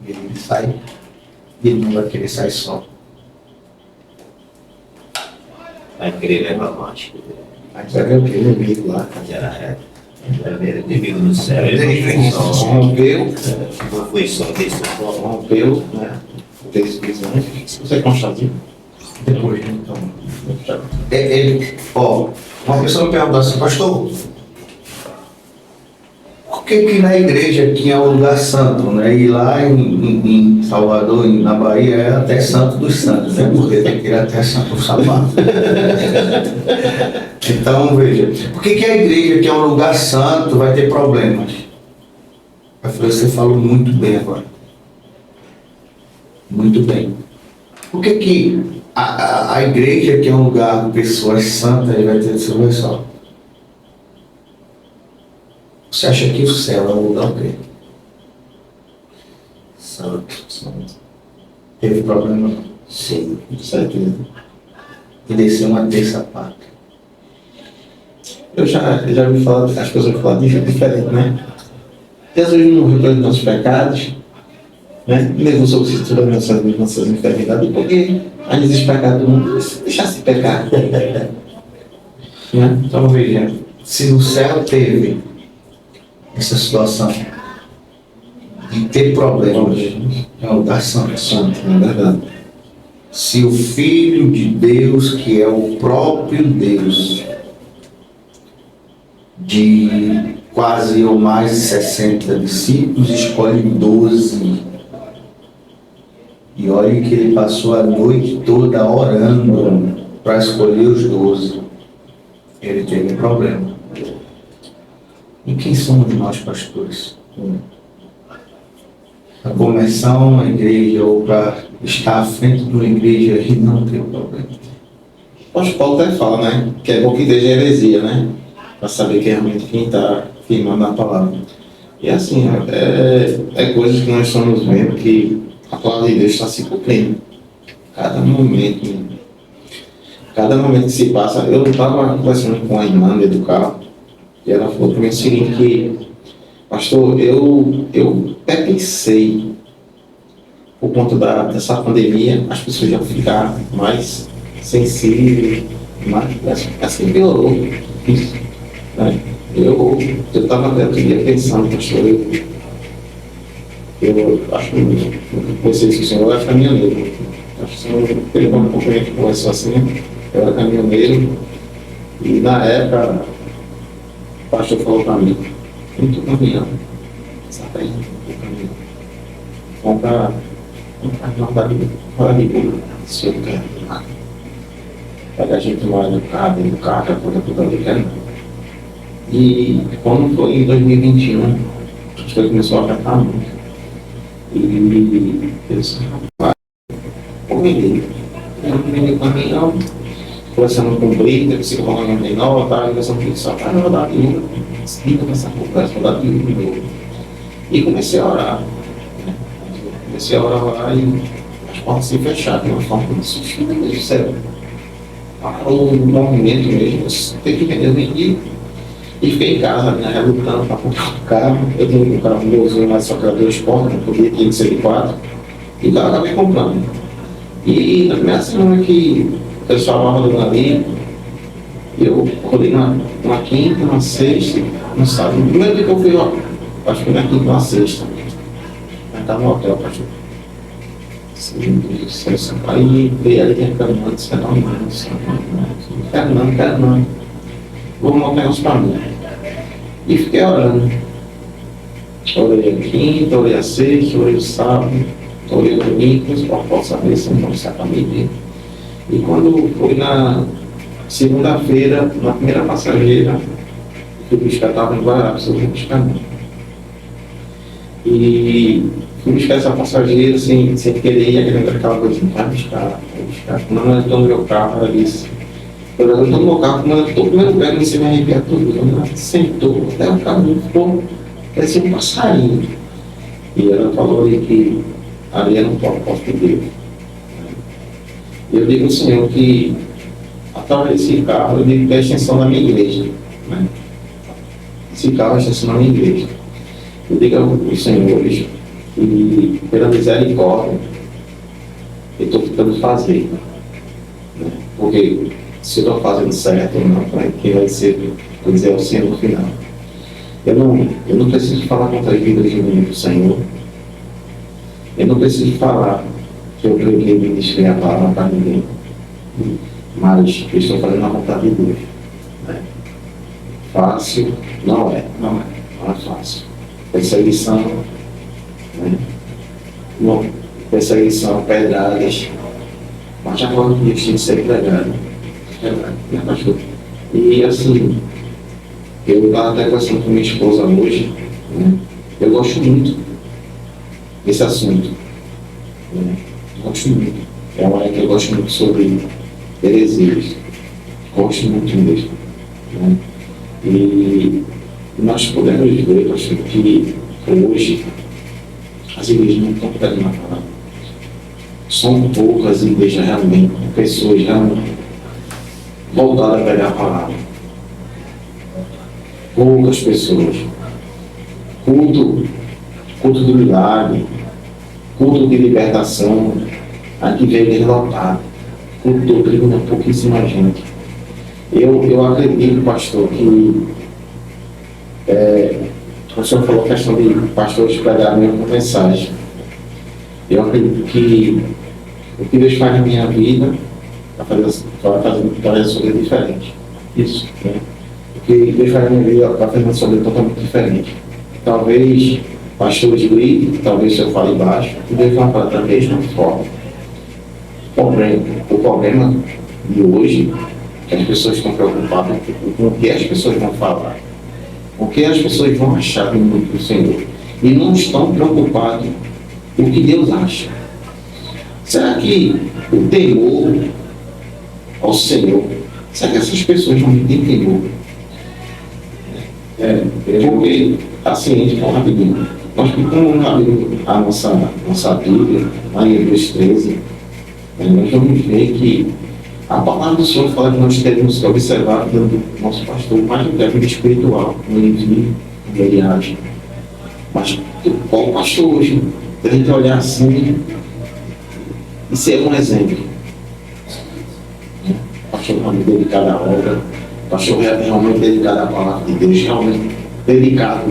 E ele sai, e ele não vai querer sair só. Vai querer levar mais. Mas vai ver o que? O inimigo lá. Era inimigo do céu. Ele Rompeu, não foi só desse forma. rompeu, né? Fez prisões. Você constatou? Depois, então. Uma pessoa me perguntou assim, pastor, por que na igreja tinha um lugar santo, né? E lá em Salvador, na Bahia, é até santo dos santos, né? Porque tem que ir até santo do sapato. Então, veja, por que a igreja, que é um lugar santo, vai ter problemas? Eu falei, você falou muito bem agora. Muito bem. Por que a igreja, que é um lugar de pessoas santas, vai ter esse só? Você acha que o céu é um lugar o quê? Santo. Teve problema não? Sim. Com certeza. E desceu uma terça parte. eu já ouvi falar, as pessoas falam diferente, né? Jesus não morreu pelos nossos pecados, né? Levou sobre si todas as nossas enfermidades, porque ainda existe pecado do mundo, deixar-se pecar. Né? Então veja, Se o céu teve essa situação de ter problemas em um lugar santo, santo, não é verdade? se o Filho de Deus, que é o próprio Deus, de quase ou mais de 60 discípulos, escolhe 12. E olha que ele passou a noite toda orando para escolher os 12. Ele teve um problema. E quem somos nós, pastores? Para começar uma igreja ou para estar à frente de uma igreja e não ter problema. O apóstolo Paulo até fala, né? Que é bom que esteja heresia, né? Para saber que realmente quem está firmando a palavra. E assim, é coisas que nós estamos vendo que a palavra de Deus está se cumprindo. Cada momento que se passa. Eu estava conversando com a irmã do carro e ela falou para mim o seguinte, que pastor, eu pensei, por conta dessa pandemia, as pessoas já ficaram mais sensíveis, mas assim piorou isso, né? Eu estava até outro dia pensando, pastor, eu acho que vocês que o senhor era caminhoneiro. Acho que o senhor teve uma companhia que começou assim, eu era caminhoneiro, e na época o pastor falou para mim, muito caminhão, sabe, muito caminhão. Compra fora de boa, se eu não quero nada. Pega a gente mora no carro, dentro do carro, coisa tudo ali, quero nada. E quando foi em 2021, as coisas começaram a apertar muito. E eu disse, rapaz, vou vender. Eu vendi o caminhão, conversando com o Brito, psicólogo de nova, tá? Conversando com ele, só para rodar de Uber. Decidi começar a conversa, rodar de Uber de novo. E comecei a orar. Comecei a orar e as portas se fecharam de uma forma que eu disse, meu Deus do céu. Parou o movimento mesmo, tem que vender, eu vendi. E fiquei em casa, né, relutando para comprar um carro. Eu tinha um carro novo, mas só que era 2 portas, não podia, tinha que ser de 4. E o carro acabei comprando. E na primeira semana que o pessoal estava rodando ali, eu rodei na quinta, na sexta, no sábado. No primeiro dia que eu fui, ó, acho que foi na quinta, na sexta. Aí estava no hotel, pastor. Aí veio ali reclamando, disse, não quero não. Vou montar uns para mim. E fiquei orando. Orei a quinta, orei a sexta, orei o sábado, orei o domingo, para posso saber se não está para mim. E quando foi na segunda-feira, na primeira passageira, que o buscar estava no Guarapes, eu fui buscar não. E fui buscar essa passageira sem querer, e aquele aquela coisa, vai buscar. Quando nós estamos no meu carro, ela disse, eu estou no meu carro, quando eu estou no primeiro lugar, você me arrepia tudo. Ela sentou, até o carro ficou, parecia um passarinho. E ela falou ali que ali era um propósito de Deus. E eu digo ao Senhor que, através desse carro, eu digo que é a extensão da minha igreja. Né? Esse carro é a extensão da minha igreja. Eu digo ao Senhor hoje que, pela misericórdia, eu estou tentando fazer. Né? Porque se eu estou fazendo certo ou não, para quem vai ser, vou dizer, o Senhor no final. Eu não preciso falar contra a vida de mim do Senhor. Eu não preciso falar que eu preguei e ministrei a palavra para ninguém. Mas eu estou fazendo a vontade de Deus. Né? Fácil não é fácil. Perseguição, né? Bom, perseguição, pedradas. Mas já agora que Deus tem que ser pregado. Verdade, né, pastor? E assim, eu estava até conversando com minha esposa hoje, né? Eu gosto muito desse assunto. Né? Gosto muito. É uma área que eu gosto muito sobre heresias. Gosto muito mesmo. Né? E nós podemos ver, pastor, que hoje as igrejas não estão pregando a palavra. São poucas igrejas realmente, pessoas realmente voltadas a pegar a palavra. poucas pessoas. Culto do milagre, culto de libertação, aqui veio derrotado. Culto de doutrina, pouquíssima gente. Eu acredito, pastor, que o senhor falou a questão de pastores pregarem uma mensagem. Eu acredito que o que Deus faz na minha vida vai fazer a sua vida diferente. Isso. Né? O que Deus faz na minha vida vai fazer a sua vida totalmente diferente. Talvez pastores gritem, talvez o senhor fale baixo, e Deus vai falar da mesma forma. O problema de hoje é que as pessoas estão preocupadas com o que as pessoas vão falar, o que as pessoas vão achar do Senhor, e não estão preocupados com o que Deus acha. Será que o temor ao Senhor, será que essas pessoas não têm temor? Porque, assim, rapidinho, nós ficamos a nossa Bíblia, lá em Hebreus 13, nós vamos ver que a palavra do Senhor fala que nós devemos que observar do nosso pastor mais do que a vida espiritual, como ele vive, como ele age. Mas qual o pastor hoje? A gente olhar assim e ser um exemplo. O pastor realmente dedicado à obra, o pastor realmente dedicado à palavra de Deus, realmente dedicado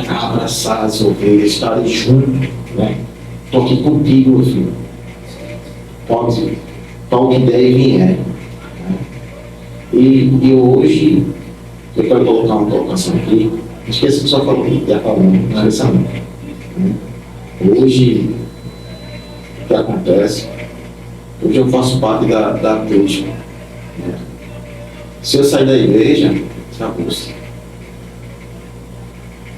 a abraçar as ovelhas, estar junto, né? Estou aqui contigo, meu filho. Pode, para o que der e vier. Né? E hoje, eu quero colocar uma colocação aqui, não esqueça que só falou, já falando, não esqueça não. Né? Hoje, o que acontece, hoje eu faço parte da igreja. Né? Se eu sair da igreja, acabou-se.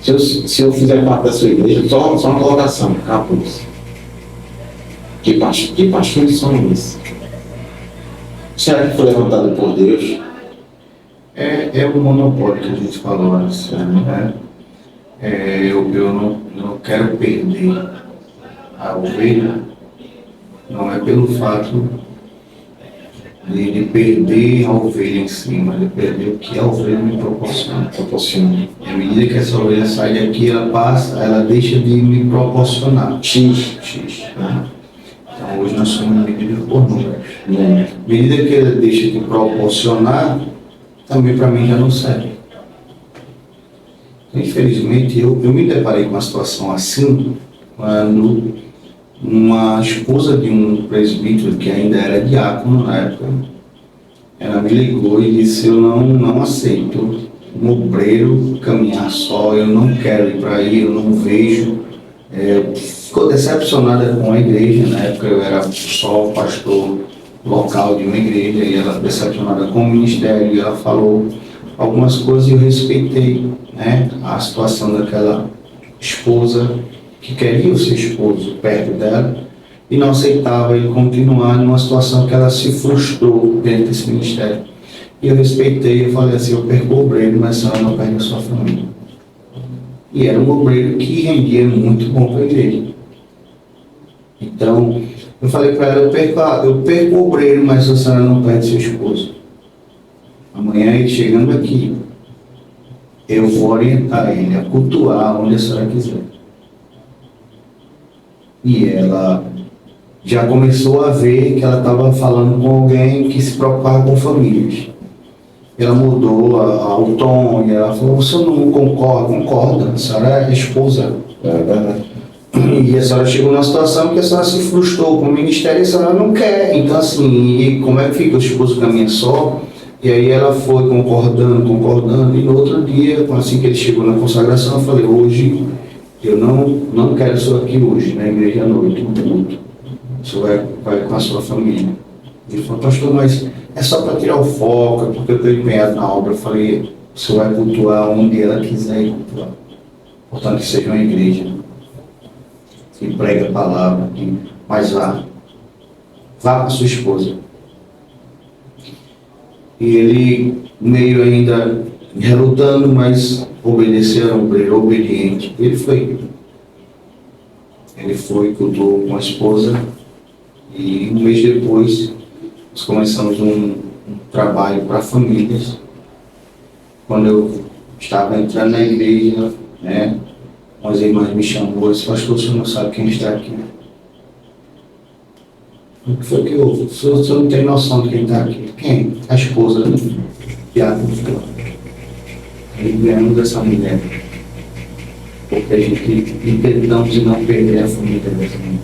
Se eu fizer parte da sua igreja, só uma colocação, acabou-se. Que pastores são esses? Será que foi levantado por Deus? É o monopólio que a gente falou antes, né? Eu não quero perder a ovelha, não é pelo fato de perder a ovelha em si, mas de perder o que a ovelha me proporciona. E à medida que essa ovelha sai daqui, ela deixa de me proporcionar. X. Né? Então hoje nós somos medidos por números. À medida que ela deixa de proporcionar, também para mim já não serve. Infelizmente, eu me deparei com uma situação assim, quando uma esposa de um presbítero, que ainda era diácono na época, ela me ligou e disse: eu não aceito um obreiro caminhar só, eu não quero ir para aí, eu não vejo. Ficou decepcionada com a igreja, na época eu era só pastor local de uma igreja, e ela decepcionada com o ministério, e ela falou algumas coisas e eu respeitei, né, a situação daquela esposa que queria o seu esposo perto dela e não aceitava ele continuar numa situação que ela se frustrou dentro desse ministério. E eu respeitei, eu falei assim: eu perco o obreiro, mas a senhora não perde a sua família. E era um obreiro que rendia muito bom para a igreja. Então, eu falei para ela: eu perco o obreiro, mas a senhora não perde seu esposo. Amanhã, ele chegando aqui, eu vou orientar ele a cultuar onde a senhora quiser. E ela já começou a ver que ela estava falando com alguém que se preocupava com famílias. Ela mudou o tom e ela falou: você não concorda, a senhora é esposa. E a senhora chegou numa situação que a senhora se frustrou com o ministério e a senhora não quer. Então assim, e como é que fica? O esposo caminha só? E aí ela foi concordando, e no outro dia, assim que ele chegou na consagração, eu falei: hoje, eu não quero o senhor aqui hoje, na igreja à noite, no culto. O senhor vai com a sua família. Ele falou: pastor, mas é só para tirar o foco, é porque eu estou empenhado na obra. Eu falei: o senhor vai cultuar onde ela quiser ir cultuar. Portanto, que seja uma igreja que prega a palavra, mas vá com a sua esposa. E ele, meio ainda relutando, mas obedeceu, era um obreiro obediente. Ele foi, cultuou com a esposa, e um mês depois nós começamos um trabalho para famílias. Quando eu estava entrando na igreja, né? Umas irmãs me chamou, esse pastor, o senhor não sabe quem está aqui. O que foi que houve? O senhor não tem noção de quem está aqui. Quem? A esposa, né? Piada. Aí ganhamos essa mulher. Porque a gente tentamos de não perder a família dessa mulher.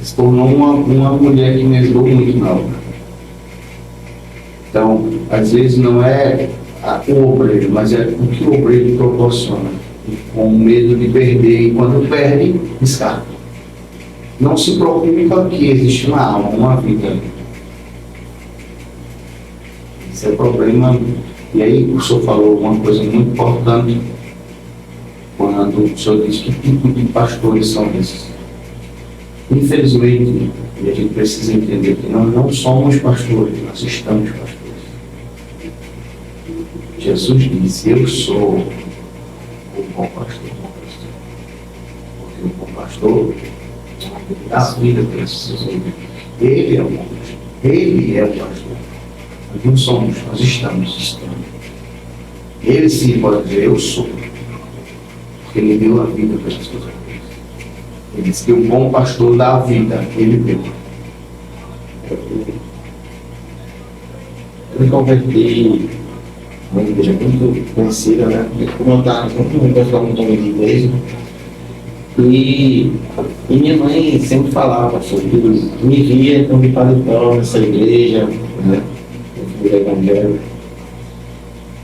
Se tornou uma mulher que me ajudou muito na obra. Então, às vezes não é o obreiro, mas é o que o obreiro proporciona. Com medo de perder, e quando perde, descarta. Não se preocupa que existe uma alma, uma vida. Esse é o problema. E aí o senhor falou uma coisa muito importante quando o senhor disse que tipo de pastores são esses. Infelizmente, e a gente precisa entender que nós não somos pastores, nós estamos pastores. Jesus disse, eu sou o bom pastor. Porque o bom pastor dá a vida pelas suas ovelhas. Ele é o bom pastor. Ele é o pastor. Nós não somos, nós estamos. Ele sim pode dizer, eu sou. Porque ele deu a vida pelas suas ovelhas. Ele disse que o bom pastor dá a vida, ele deu. Eu me converti uma igreja muito conhecida, né? Como eu estava muito pessoal muito de igreja. E minha mãe sempre falava sobre me via como paletó nessa igreja, né? Eu fui evangélico.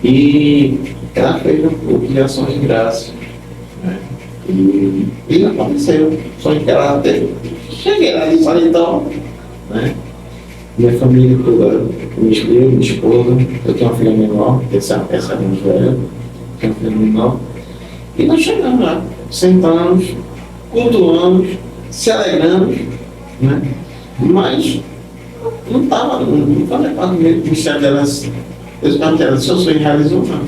E ela fez um pouco de ações de graça. Né? E aconteceu. Só que ela até cheguei lá de paletó, né? Minha família toda, minha esposa, eu tenho uma filha menor, essa é a mais velha, tenho uma filha menor. E nós chegamos lá, sentamos, cultuamos, se alegramos, né? Mas não estava levado o ministério delas. Eu perguntei se o senhor realizou, não.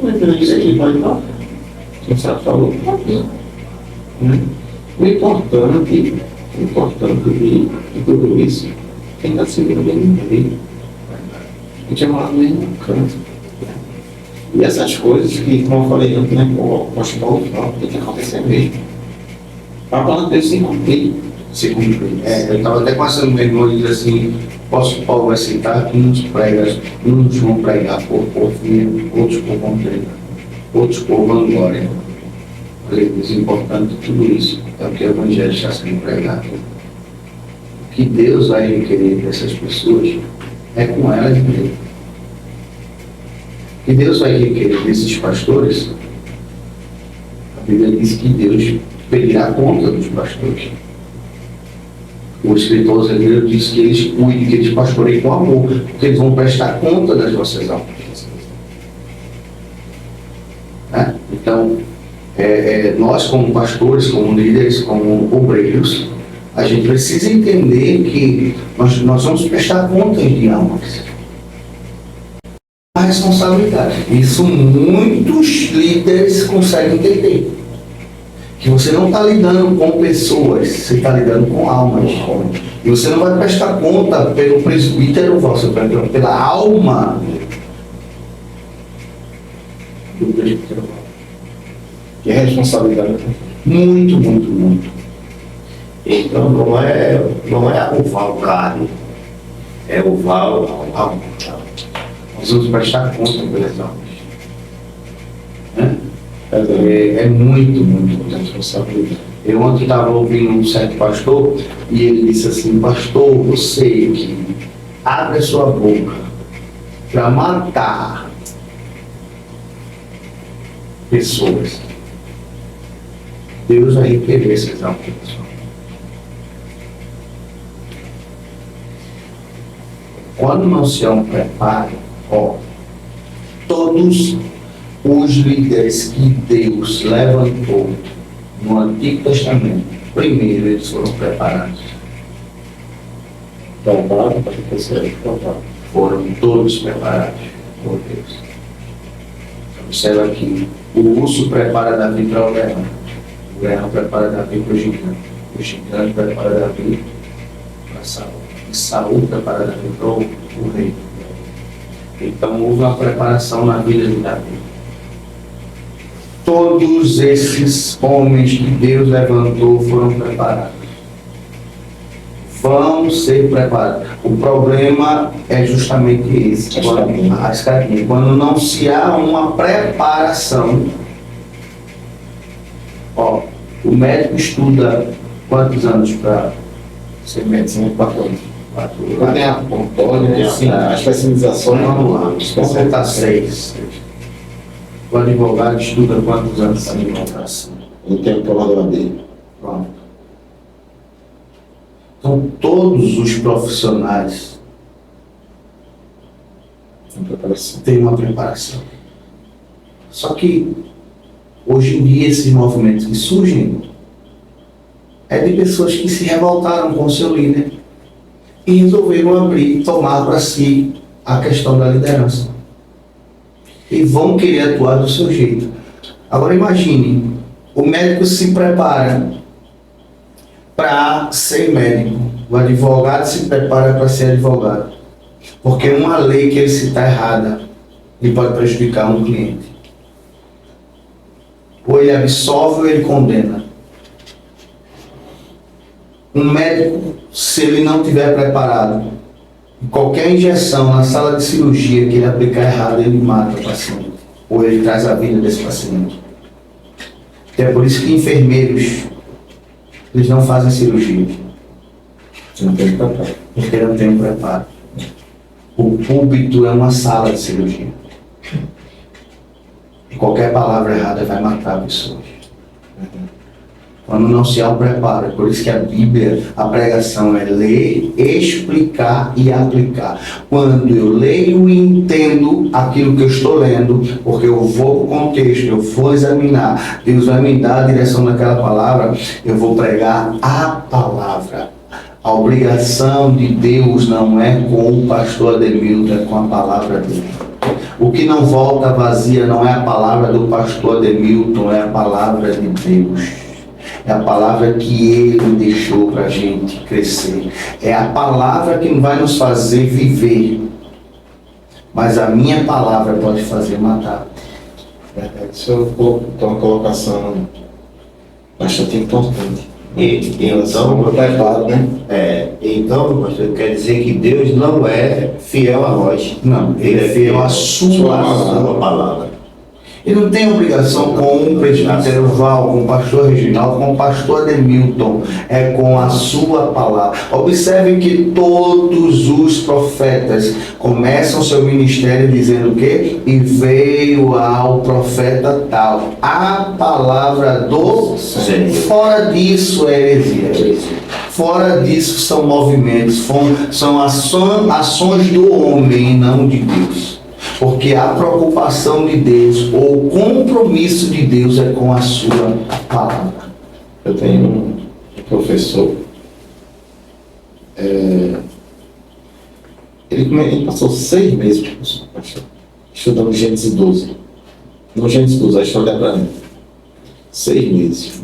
Não entrei na igreja, pode estar. O senhor falou, né? O importante de tudo isso, quem está seguindo bem no meio, a gente é morado no mesmo canto. E essas coisas que, como eu falei antes, né, o apóstolo Paulo fala, tem que acontecer mesmo. Para falar Deus se cumprir. Se cumprir. Eu estava até passando meu irmão e disse assim, Paulo vai sentar aqui nos prega, uns vão pregar por fim, outros por vanglória, outros por vanglória. Falei, importante de tudo isso é o que o Evangelho está sendo pregado. O que Deus vai requerer dessas pessoas é com elas mesmo. O que Deus vai requerer desses pastores, a Bíblia diz que Deus pedirá conta dos pastores. O escritor brasileiro diz que eles cuidem, que eles pastoreiem com amor, porque eles vão prestar conta das vossas almas. Então, nós como pastores, como líderes, como obreiros, a gente precisa entender que nós vamos prestar contas de almas. A responsabilidade. Isso muitos líderes conseguem entender. Que você não está lidando com pessoas, você está lidando com almas. E você não vai prestar conta pelo presbítero, você vai prestar pela alma do presbítero. Que é responsabilidade. Muito, muito, muito. Então não é o valgado, é o val. Nós vamos prestar conta pelas almas. É muito, muito, muita responsabilidade. Eu ontem estava ouvindo um certo pastor e ele disse assim, pastor, você que abre a sua boca para matar pessoas, Deus vai requerer essas almas. Quando não se há um preparo, todos os líderes que Deus levantou no Antigo Testamento, primeiro eles foram preparados. Preparados para acontecer, Foram todos preparados por Deus. Observa aqui, o urso prepara Davi para o leão, o leão prepara Davi para o gigante prepara Davi para Saul, e Saul prepara Davi para o rei. Então houve uma preparação na vida de Davi. Todos esses homens que Deus levantou foram preparados. Vão ser preparados. O problema é justamente esse. Quando não se há uma preparação. Ó, o médico estuda quantos anos para ser medicina? 4 anos. Eu tenho a contorno, né? A especialização. Vamos lá, vamos contar 6. O advogado estuda quantos anos para advocacia? Ele tem o promotor dele. Pronto. Então, todos os profissionais têm uma preparação. Só que, hoje em dia, esses movimentos que surgem é de pessoas que se revoltaram com o seu líder e resolveram abrir, tomar para si a questão da liderança. E vão querer atuar do seu jeito. Agora imagine, o médico se prepara para ser médico, o advogado se prepara para ser advogado, porque uma lei que ele citar errada, ele pode prejudicar um cliente. Ou ele absolve ou ele condena. Um médico, se ele não estiver preparado, qualquer injeção na sala de cirurgia que ele aplicar errado, ele mata o paciente. Ou ele traz a vida desse paciente. Então é por isso que enfermeiros, eles não fazem cirurgia. Não tem preparo. Porque não tem um preparo. O púlpito é uma sala de cirurgia. E qualquer palavra errada vai matar a pessoa. Quando não se há um preparo. É por isso que a Bíblia, a pregação é ler, explicar e aplicar. Quando eu leio e entendo aquilo que eu estou lendo, porque eu vou para o contexto, eu vou examinar, Deus vai me dar a direção daquela palavra, eu vou pregar a palavra. A obrigação de Deus não é com o pastor Ademilton, é com a palavra dele. O que não volta vazia não é a palavra do pastor Ademilton, é a palavra de Deus. É a palavra que Ele deixou para a gente crescer. É a palavra que vai nos fazer viver. Mas a minha palavra pode fazer matar. Isso é uma colocação bastante importante. Então, preparo, né? então, pastor, quer dizer que Deus não é fiel a nós. Não, Ele é fiel à sua palavra. Ele não tem obrigação com o presbítero Val, com o pastor Reginaldo, com o pastor Ademilton, é com a sua palavra. Observe que todos os profetas começam seu ministério dizendo o quê? E veio ao profeta tal, a palavra do Senhor. Fora disso é heresia. Fora disso são movimentos, são ações do homem e não de Deus. Porque a preocupação de Deus, ou o compromisso de Deus é com a sua palavra. Eu tenho um professor, ele passou 6 meses estudando Gênesis 12. No Gênesis 12, a história é para mim. 6 meses.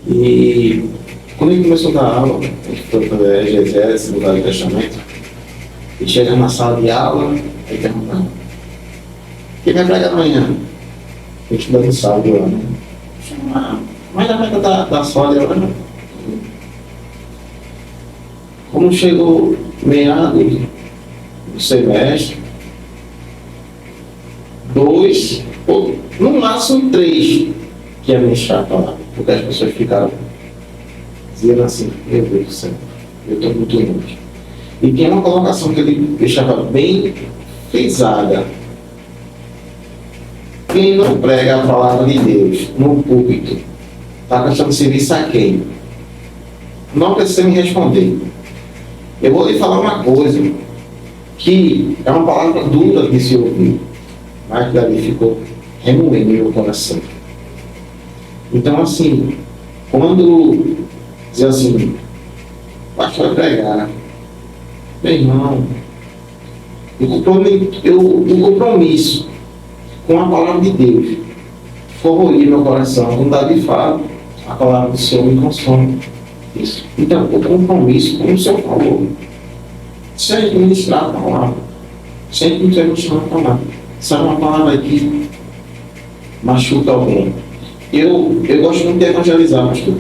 E quando ele começou a dar aula, ele foi fazer exegese no Velho Testamento, ele chega na sala de aula, ele pergunta: quem vai pregar amanhã? Eu estudando sábado lá, né? Mas a meta da sogra, né? Como chegou meados do semestre, 2, ou no máximo 3, que ia ministrar a palavra, porque as pessoas ficaram dizendo assim: meu Deus do céu, eu estou muito longe. E tem uma colocação que ele deixava bem frisada: quem não prega a palavra de Deus no púlpito está prestando serviço a quem? Não precisa me responder. Eu vou lhe falar uma coisa que é uma palavra dura de se ouvir, mas que dali ficou remoendo no meu coração. Então, assim, quando diz assim, o pastor vai pregar, meu irmão, o compromisso com a palavra de Deus corroía meu coração. Quando Davi fala, a palavra do Senhor me consome. Isso. Então, o compromisso, como o Senhor falou, sempre ministrar a palavra, sempre ministrar a palavra. Isso é uma palavra que machuca alguém. Eu gosto muito de evangelizar, pastor.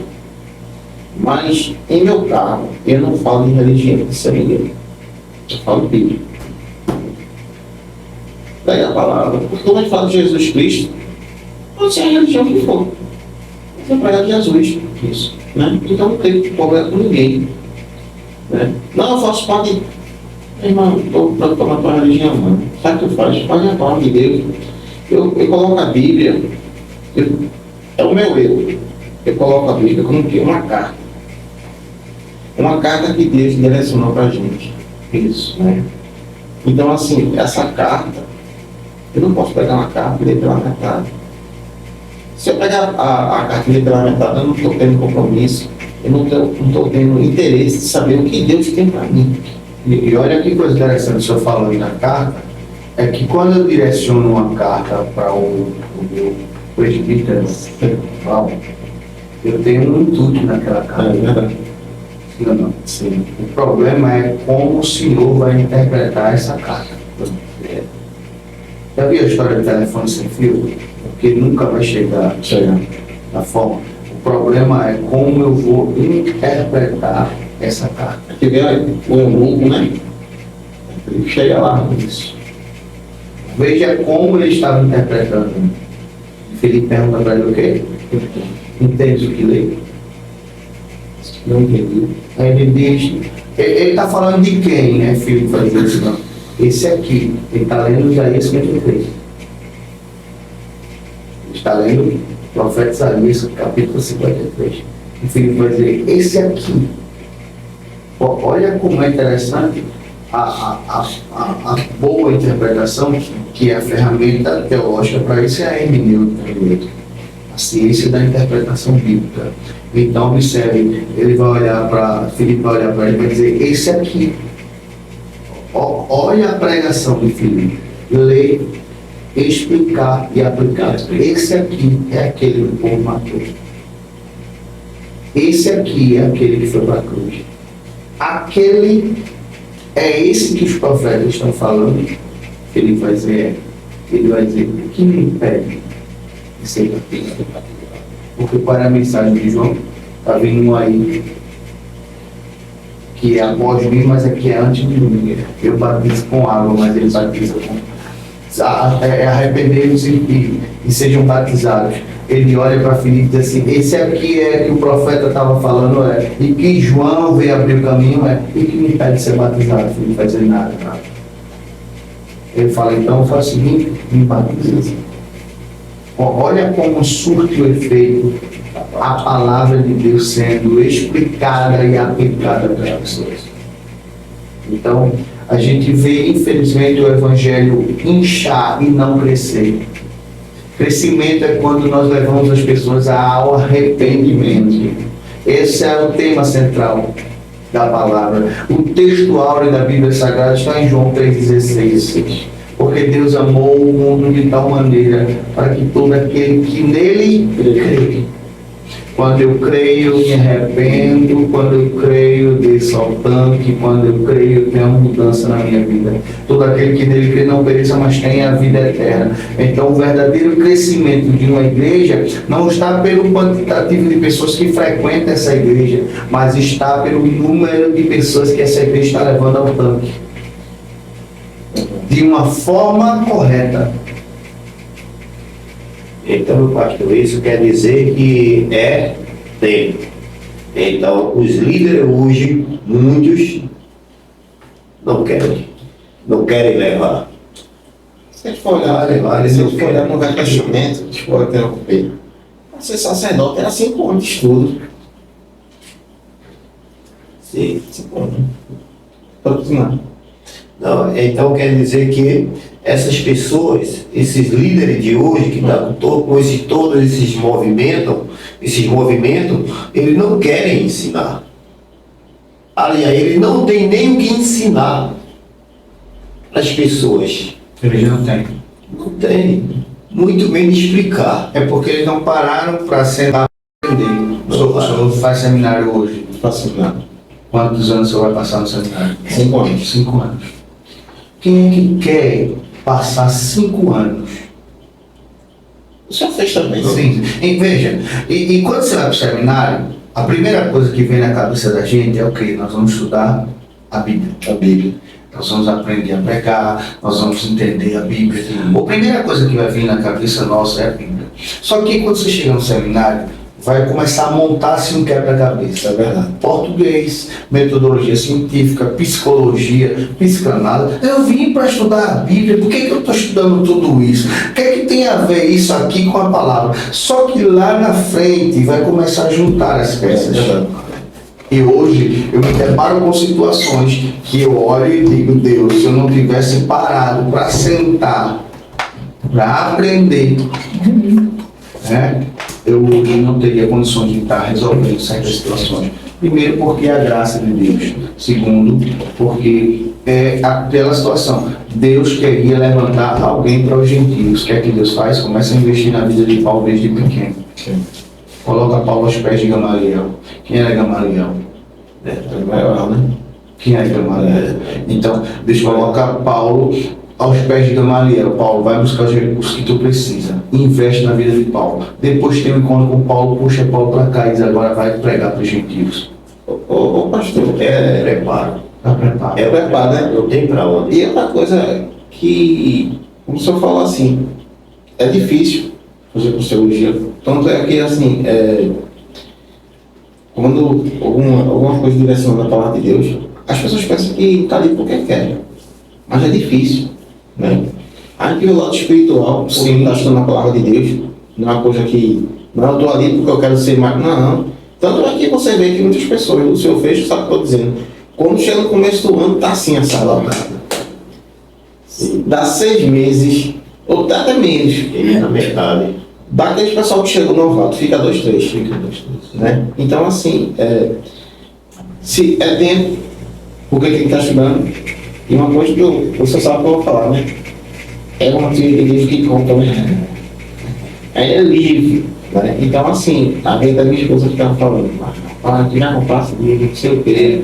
Mas em meu carro, eu não falo de religião, isso é ninguém. Eu falo de Bíblia. Pega a palavra, porque quando a gente fala de Jesus Cristo, pode ser a religião que for. Você prega de Jesus, isso. Né? Então não tem problema com ninguém. Né? Não, eu faço parte de... Irmão, estou preocupado com a religião, mano. Sabe o que eu faço? Faz a palavra de Deus. Eu coloco a Bíblia, é o meu eu. Eu coloco a Bíblia como que uma carta. Uma carta que Deus direcionou para a gente. Isso, né? Então, assim, essa carta, eu não posso pegar uma carta e ler pela metade. Se eu pegar a carta e ler pela metade, eu não estou tendo compromisso, eu não estou tendo interesse de saber o que Deus tem para mim. E olha que coisa interessante o senhor falando na carta, é que quando eu direciono uma carta para o meu presbítero, eu tenho um intuito naquela carta. Não. Sim. O problema é como o senhor vai interpretar essa carta. Já viu a história do telefone sem fio? Porque nunca vai chegar da forma. O problema é como eu vou interpretar essa carta. Porque vê o eunuco, né? Ele chega lá. Isso. Veja como ele estava interpretando. Felipe pergunta para ele o quê? Entende o que lê? Não entendi. Aí ele diz, ele está falando de quem, né, filho, que faz isso? Não. Esse aqui, ele está lendo Isaías 53. Ele está lendo o profeta Isaías, capítulo 53. O filho vai dizer, esse aqui. Olha como é interessante a boa interpretação, que é a ferramenta teológica para isso, é a hermenêutica, a ciência da interpretação bíblica. Então, observe, ele vai olhar para, Filipe vai olhar para ele e vai dizer, esse aqui, olha a pregação de Filipe, ler, explicar e aplicar. Esse aqui é aquele que o povo matou. Esse aqui é aquele que foi para a cruz. Aquele é esse que os profetas estão falando. Ele vai dizer, o que me impede de ser batizado? Porque para a mensagem de João, está vindo um aí que é após mim, mas aqui é antes de mim. Eu batizo com água, mas ele batiza com... Arrependei-vos e sejam batizados. Ele olha para Filipe e diz assim, esse aqui é que o profeta estava falando, e que João veio abrir o caminho, e que me impede de ser batizado? Filipe vai dizer nada. Ele fala, então faz o seguinte, me batiza. Olha como surte o efeito a palavra de Deus sendo explicada e aplicada para as pessoas. Então, a gente vê, infelizmente, o Evangelho inchar e não crescer. Crescimento é quando nós levamos as pessoas ao arrependimento. Esse é o tema central da palavra. O texto áureo da Bíblia Sagrada está em João 3,16. Porque Deus amou o mundo de tal maneira para que todo aquele que nele crê. Quando eu creio, eu me arrependo. Quando eu creio, eu desço ao tanque. Quando eu creio, eu tenho uma mudança na minha vida. Todo aquele que nele crê não pereça, mas tenha a vida eterna. Então, o verdadeiro crescimento de uma igreja não está pelo quantitativo de pessoas que frequentam essa igreja, mas está pelo número de pessoas que essa igreja está levando ao tanque. De uma forma correta. Então, pastor, isso quer dizer que é tempo. Então, os líderes hoje, muitos não querem levar. Se a gente for olhar, no Velho Testamento, a gente for interromper, para ser sacerdote era 5 anos de estudo. Sim. 5 anos. Todos não. Não, então quer dizer que essas pessoas, esses líderes de hoje, que estão com todos esses movimentos, eles não querem ensinar. Aliás, eles não têm nem o que ensinar às pessoas. Eles não têm. Não tem. Muito menos explicar. É porque eles não pararam para sentar e aprender. O senhor faz seminário hoje. Fascinado. Quantos anos o senhor vai passar no seminário? 5 anos. 5 anos. Quem é que quer passar 5 anos O senhor fez também, não? Sim, e veja, e quando você vai para o seminário, a primeira coisa que vem na cabeça da gente é o quê? Nós vamos estudar a Bíblia. A Bíblia. Nós vamos aprender a pregar, nós vamos entender a Bíblia. A primeira coisa que vai vir na cabeça nossa é a Bíblia. Só que quando você chega no seminário, vai começar a montar-se um quebra-cabeça. É verdade. Português, metodologia científica, psicologia, psicanálise. Eu vim para estudar a Bíblia, por que eu estou estudando tudo isso? O que é que tem a ver isso aqui com a palavra? Só que lá na frente vai começar a juntar as peças. É verdade. E hoje eu me deparo com situações que eu olho e digo, Deus, se eu não tivesse parado para sentar, para aprender, né, eu hoje não teria condições de estar resolvendo certas situações. Primeiro, porque é a graça de Deus. Segundo, porque é aquela situação. Deus queria levantar alguém para os gentios. O que é que Deus faz? Começa a investir na vida de Paulo desde pequeno. Sim. Coloca Paulo aos pés de Gamaliel. Quem era Gamaliel? É maior, né? Quem era Gamaliel? Então, Deus coloca Paulo aos pés de Gamaliel. Paulo, vai buscar os recursos que tu precisa. Investe na vida de Paulo. Depois tem um encontro com Paulo, puxa Paulo para cá e diz, agora vai pregar para os gentios. Ô pastor, Preparo. Tá preparado. É preparo, né? Eu tenho para onde. E outra coisa que, como o senhor falou assim, é difícil fazer psicologia. Tanto é que, assim, quando alguma coisa direcionada a palavra de Deus, as pessoas pensam que está ali porque quer. Mas é difícil, né? Aí que o lado espiritual, sim, está estudando a palavra de Deus, não é uma coisa que, não, eu estou ali porque eu quero ser mais, não. Tanto é que você vê que muitas pessoas, o senhor fez, sabe o que eu estou dizendo, quando chega no começo do ano, está assim a sala. Dá 6 meses, ou até menos. Ele na metade. Dá aquele pessoal que chega novato, fica 2, 3. Né? Então, assim, se é tempo, porque tem que estar estudando, e uma coisa que você sabe o que eu vou falar, né? É uma teoria de livro que conta, né? É livre, né? Então, assim, a vez da minha esposa que estava falando, que já não passa livro, não sei o quê,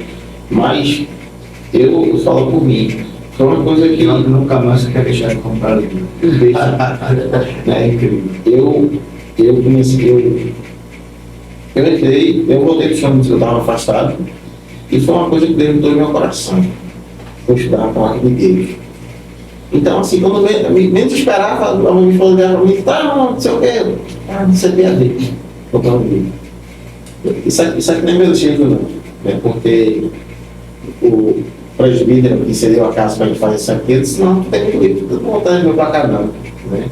mas eu falo por mim. Foi uma coisa que Eu nunca mais quer deixar de comprar livro. é incrível. Eu comecei, eu entrei, eu voltei para o chão, eu estava afastado, e foi uma coisa que Deus mudou no meu coração. Vou estudar a palavra de Deus. Então, assim, quando eu menos esperava, a minha esposa para mim, não sei o quê, não sei o que é dele. Botando livro. Isso aqui não é meu estilo, não. Né? Porque o presbítero que cedeu a casa para a gente fazer isso aqui, eu disse, não tem muito livro, não vou botar livro para cá, não. Né?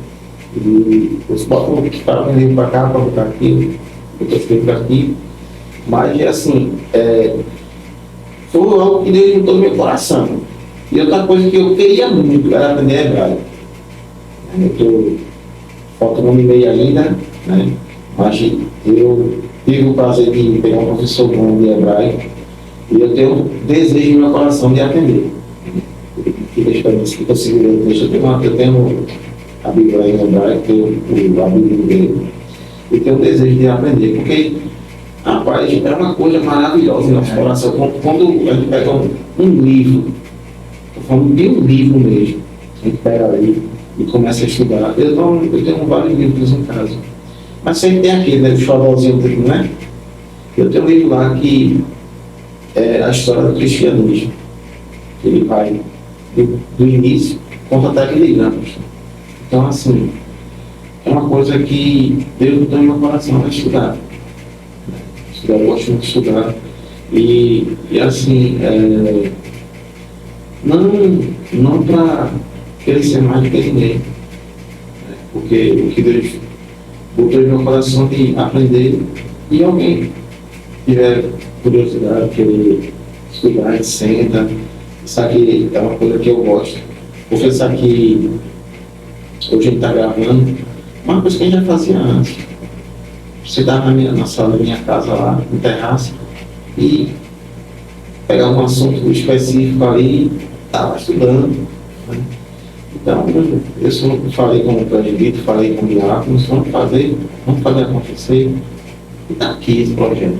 E eles botam um livro para cá, para botar aqui, botar esse livro aqui. Mas, assim, foi algo que Deus mudou no meu coração. E outra coisa que eu queria muito era aprender hebraico. Falta um ano e meio ainda, né? Mas eu tive o prazer de pegar um professor bom de hebraico e eu tenho um desejo no meu coração de aprender. Que deixa eu ver se eu segurei, eu tenho a Bíblia em hebraico, tenho a Bíblia em grego, e tenho um desejo de aprender, porque rapaz, é uma coisa maravilhosa no nosso coração. Quando a gente pega um livro, estou falando de um livro mesmo, a gente pega ali e começa a estudar. Eu tenho vários livros em casa, mas sempre tem aquele, né, o xodózinho, né? Eu tenho um livro lá que é a história do cristianismo. Ele vai do início, conta até aquele grande. Então, assim, é uma coisa que Deus botou no meu coração para estudar. Eu gosto muito de estudar e assim, não para querer ser mais do que ninguém, porque o que Deus botou no meu coração de aprender, e alguém tiver curiosidade, querer estudar, a gente senta. Isso aqui é uma coisa que eu gosto, porque isso aqui hoje a gente está gravando uma coisa que a gente já fazia antes. Você dá na sala da minha casa lá, no terraço, e pegar um assunto específico ali, estava estudando. Né? Então, eu só falei com o presbítero, falei com o diácono, vamos fazer acontecer. E está aqui esse projeto.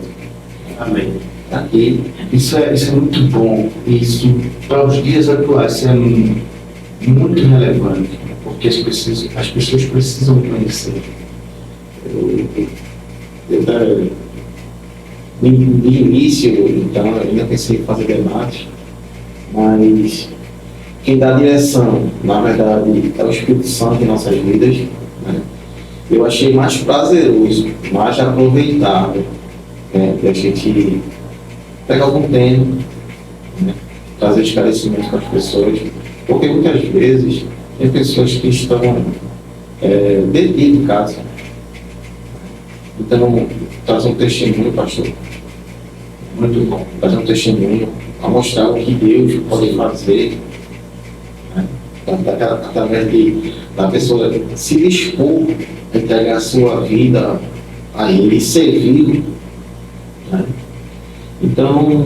Amém. Está aqui. Isso é muito bom. Isso, para os dias atuais, isso é muito relevante, porque as pessoas precisam conhecer. De início, então, eu ainda pensei em fazer debate, mas quem dá direção, na verdade, é o Espírito Santo em nossas vidas, né? Eu achei mais prazeroso, mais aproveitável, né, que a gente pegar algum tempo, né, trazer esclarecimento para as pessoas, porque muitas vezes tem pessoas que estão dentro de casa. Então, trazer um testemunho, pastor, muito bom, trazer um testemunho para mostrar o que Deus pode fazer, né, através da pessoa se dispor a entregar a sua vida a Ele, servir, né? Então,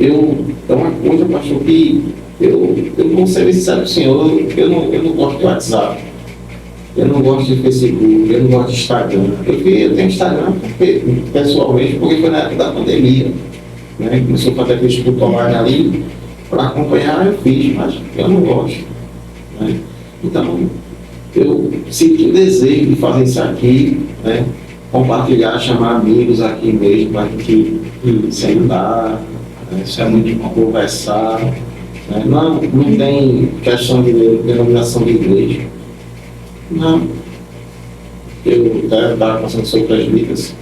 é uma coisa, pastor, que eu vou ser sincero com o senhor, eu não gosto de WhatsApp, eu não gosto de Facebook, eu não gosto de Instagram. Eu tenho Instagram pessoalmente, porque foi na época da pandemia, né? Começou a fazer aquele estudo online ali, para acompanhar eu fiz, mas eu não gosto, né? Então, eu sinto o desejo de fazer isso aqui, né? Compartilhar, chamar amigos aqui mesmo, para a gente sentar, né? Isso é muito bom, conversar, né? Não tem questão de denominação de igreja. Não. Eu estava passando sobre presbíteros.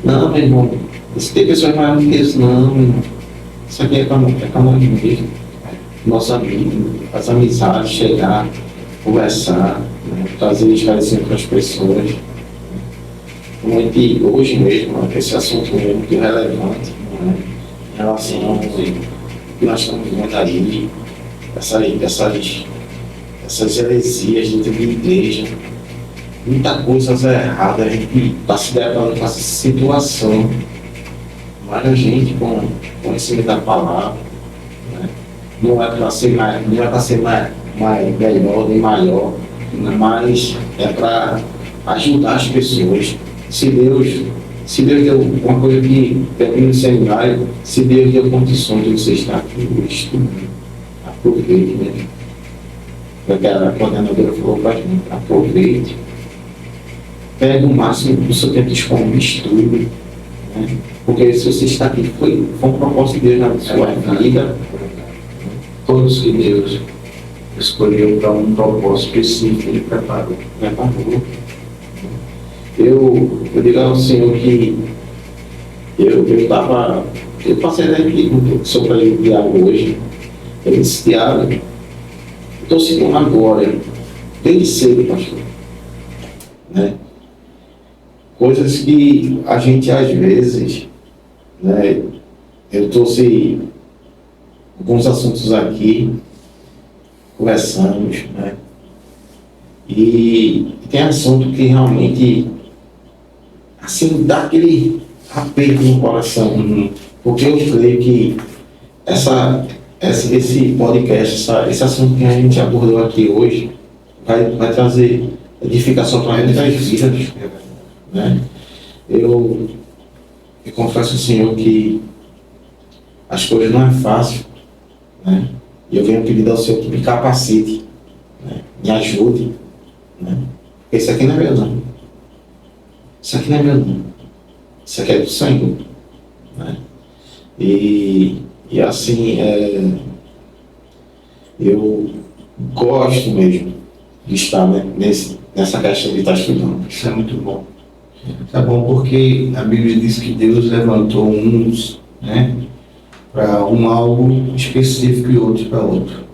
Não, meu irmão, se tem pessoas maiores que isso, não, meu irmão. Isso aqui é para nós mesmo. Nosso amigo, as amizades, chegar, conversar, né? Trazer esclarecimento para as pessoas. Hoje mesmo, esse assunto é muito relevante, né? Em relação ao que nós estamos vendo aí, essas heresias dentro da igreja, muita coisa errada, a gente está se deparando com essa situação, mas a gente, com conhecimento da palavra, né? Não é para ser melhor nem maior, mas é para ajudar as pessoas. Se Deus deu uma coisa que termina no seminário, se Deus deu condições de você estar aqui estudando, aproveite, né? Porque a coordenadora falou para a gente, aproveite, pegue o máximo do seu tempo disponível, estude, né? Porque se você está aqui, foi um propósito de Deus na sua vida. Todos que Deus escolheu para um propósito específico, Ele preparou. Eu digo ao Senhor que eu passei aqui sobre o Tiago hoje. Eu disse, Tiago, estou sentindo agora, desde cedo, pastor, né? Coisas que a gente às vezes, né? Eu trouxe alguns assuntos aqui, conversamos, né? E tem assunto que realmente, assim, dá aquele aperto no coração, porque eu creio que esse podcast, esse assunto que a gente abordou aqui hoje, vai trazer edificação para muitas vidas, né? Eu confesso ao Senhor que as coisas não é fácil, né? E eu venho pedir ao Senhor que me capacite, né? Me ajude, né? Porque isso aqui não é meu, não. Isso aqui não é meu, não. Isso aqui é do Senhor, né? E assim, eu gosto mesmo de estar, né, nessa questão de estar estudando. Isso é muito bom. Isso é bom porque a Bíblia diz que Deus levantou uns, né, para algo específico e outros para outro.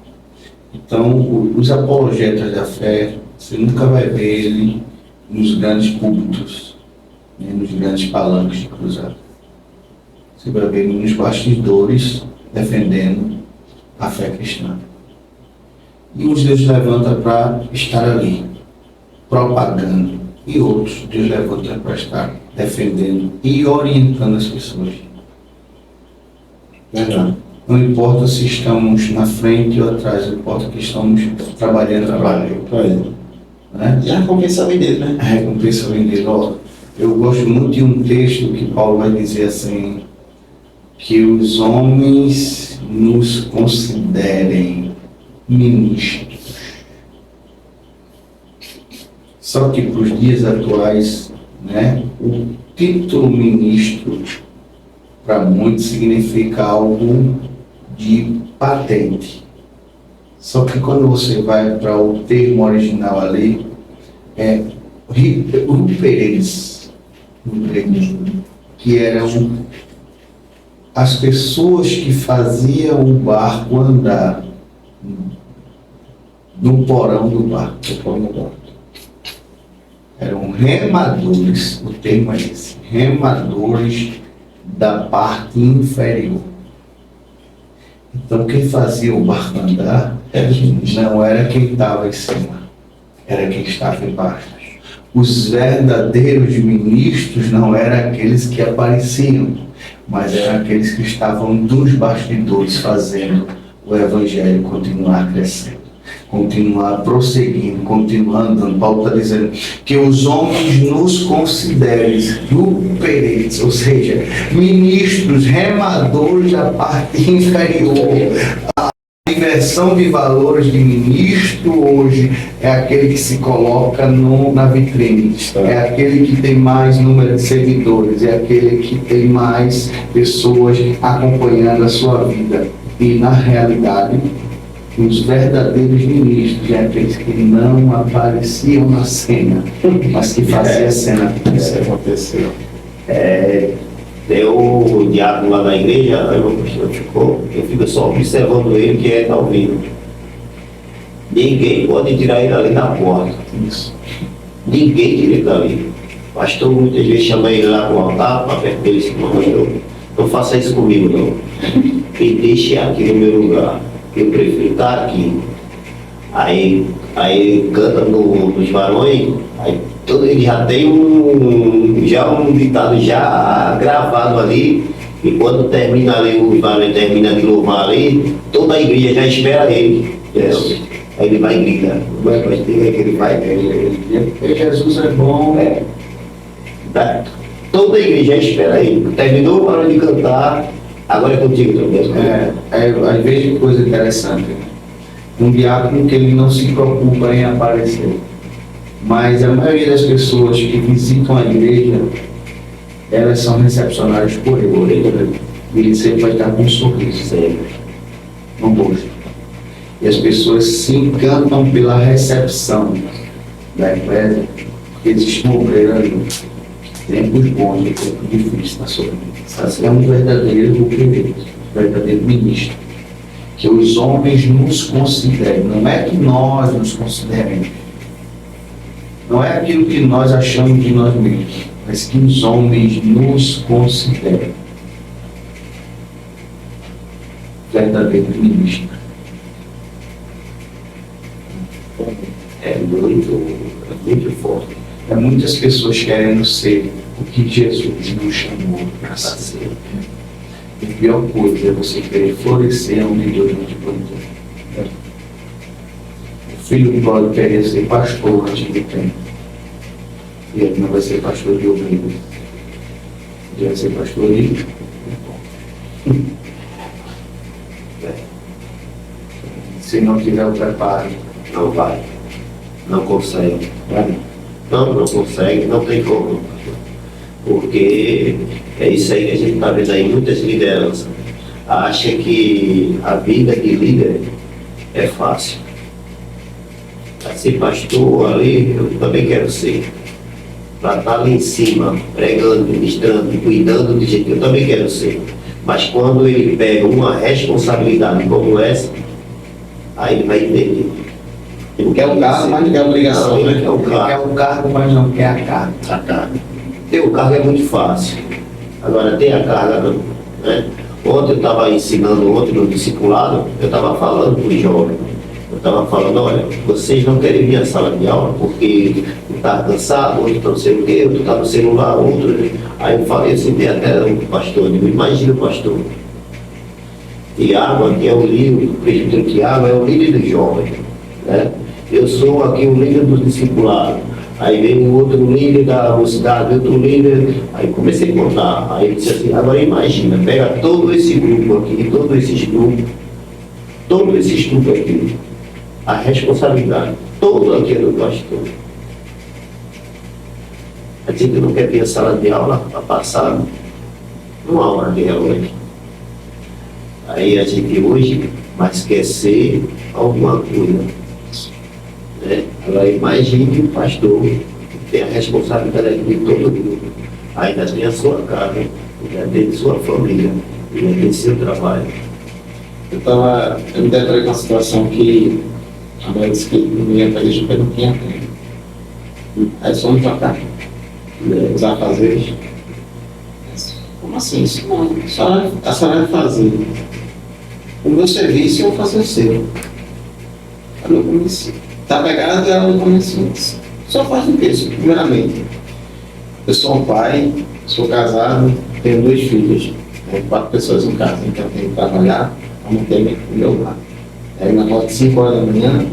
Então, os apologetas da fé, você nunca vai ver ele nos grandes púlpitos, né, nos grandes palanques de cruzado. Você vai ver ele nos bastidores defendendo a fé cristã. E uns Deus levanta para estar ali, propagando. E outros Deus levanta para estar defendendo e orientando as pessoas. Verdade. Não importa se estamos na frente ou atrás, não importa que estamos trabalhando para ele. Né? E a recompensa vem dele, né? A recompensa vem dele. Ó, eu gosto muito de um texto que Paulo vai dizer assim, que os homens nos considerem ministros. Só que para os dias atuais, né? O título ministro, para muitos, significa algo de patente. Só que quando você vai para o termo original ali, é ruperes, que eram as pessoas que faziam o barco andar no porão do barco. Eram remadores, o termo é esse, remadores da parte inferior. Então quem fazia o barco andar não era quem estava em cima, era quem estava embaixo. Os verdadeiros ministros não eram aqueles que apareciam, mas eram aqueles que estavam nos bastidores fazendo o evangelho continuar crescendo, continuar prosseguindo, continuar andando. Paulo está dizendo que os homens nos considerem ruperetes, ou seja, ministros, remadores da parte inferior. A inversão de valores de ministro hoje é aquele que se coloca na vitrine, é aquele que tem mais número de seguidores, é aquele que tem mais pessoas acompanhando a sua vida. E na realidade, os verdadeiros ministros é aqueles que não apareciam na cena, mas que faziam a cena acontecer. Tem o diácono lá na igreja, eu fico só observando ele, que está ouvindo. Ninguém pode tirar ele ali da porta. Isso. Ninguém tira ele dali. O pastor muitas vezes chama ele lá com o altar, para perto dele, assim, pastor, não faça isso comigo não. Me deixe aqui no meu lugar. Eu prefiro estar aqui. Aí canta nos varões, aí ele já tem um ditado já gravado ali, e quando termina ali, os varões termina de louvar ali, toda a igreja já espera ele. Aí ele vai gritar, mas que ele vai, Porque Jesus é bom. Tá? Toda a igreja espera ele. Terminou o varão de cantar, agora é contigo também. Às vezes coisa interessante. Um diácono que ele não se preocupa em aparecer. Mas a maioria das pessoas que visitam a igreja, elas são recepcionadas por ele. E ele sempre vai estar com um sorriso, sempre, no rosto. E as pessoas se encantam pela recepção da igreja, porque existe um obreiro ali. Tempos bons e tempos difíceis na sua vida. É um verdadeiro rupereiro, um verdadeiro ministro. Que os homens nos considerem, não é que nós nos consideremos, não é aquilo que nós achamos de nós mesmos, mas que os homens nos considerem verdadeiros ministros. É muito forte. É muitas pessoas querendo ser o que Jesus nos chamou para ser. E a pior coisa é você querer florescer onde Deus não te plantou. O filho pródigo queria ser pastor antes do tempo. E ele não vai ser pastor de ovelhas. Ele vai ser pastor de... Se não tiver o preparo, Não vai. Não consegue. vai. Não consegue, não tem como. Porque é isso aí que a gente está vendo aí, muitas lideranças. Acha que a vida de líder é fácil. Para ser pastor ali, eu também quero ser. Para estar ali em cima, pregando, ministrando, cuidando de gente, eu também quero ser. Mas quando ele pega uma responsabilidade como essa, aí ele vai entender. Ele quer o cargo, mas não quer a obrigação, Ele né? quer o Ele quer cargo. o cargo, mas não quer a carga. A carga. Ter o cargo é muito fácil. Agora, ter a carga não. Né? Ontem eu estava ensinando, no discipulado, eu estava falando para os jovens. Eu estava falando, olha, vocês não querem vir à sala de aula porque está cansado, outro está não sei o quê, outro está no celular, outro... Aí eu falei assim, tem até um pastor, eu digo, imagina o pastor. Tiago, aqui é o líder, o presbítero Tiago é o líder dos jovens. Né? Eu sou aqui o líder dos discipulados. Aí veio um outro líder da mocidade, outro líder. Aí comecei a contar. Aí ele disse assim, agora imagina, pega todo esse grupo aqui, todos esses grupos aqui, a responsabilidade toda aqui é do pastor. A gente não quer vir à sala de aula para passar uma hora de relógio. Aí a gente hoje mais quer ser alguma coisa. Né? Agora imagine o pastor que tem a responsabilidade de todo mundo. Ainda tem a sua casa, ainda tem sua família, ainda tem seu trabalho. Eu me deparei com uma situação que a mulher disse que não ia para a igreja porque não tinha tempo. Aí só me tocar, os afazeres. Como assim? Isso não, a senhora vai fazer o meu serviço e eu vou fazer o seu. Aí eu comecei. Tá pegado, ela não começou. Só faz o quê? Primeiramente, eu sou um pai, sou casado, tenho 2 filhos, 4 pessoas em casa, então eu tenho que trabalhar para manter o meu lar. Aí na volta de 5 horas da manhã,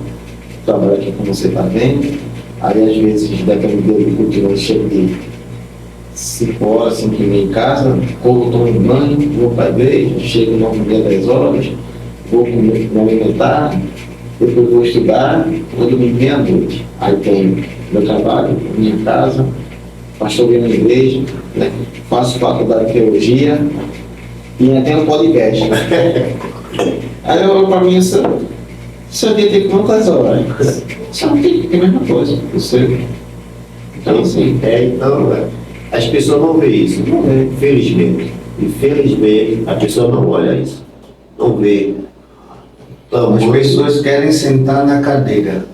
trabalho aqui como você está vendo, aí às vezes, dependendo do agricultura, eu chego de 5 horas, 5 e meia em casa, corro, tomo um banho, vou para a igreja, chego 9h30, 10 horas, vou comer, me alimentar, depois vou estudar, vou dormir meia-noite. Aí tenho meu trabalho, minha casa, pastoreio na igreja, né? Faço faculdade de teologia e ainda tenho um podcast. Aí eu, para mim, seu dia tem quantas horas? Só não tem a mesma coisa, eu sei. Então, assim, Então, as pessoas não veem isso, não vê, infelizmente. Infelizmente, a pessoa não olha isso, não vê. Então, As pessoas querem sentar na cadeira.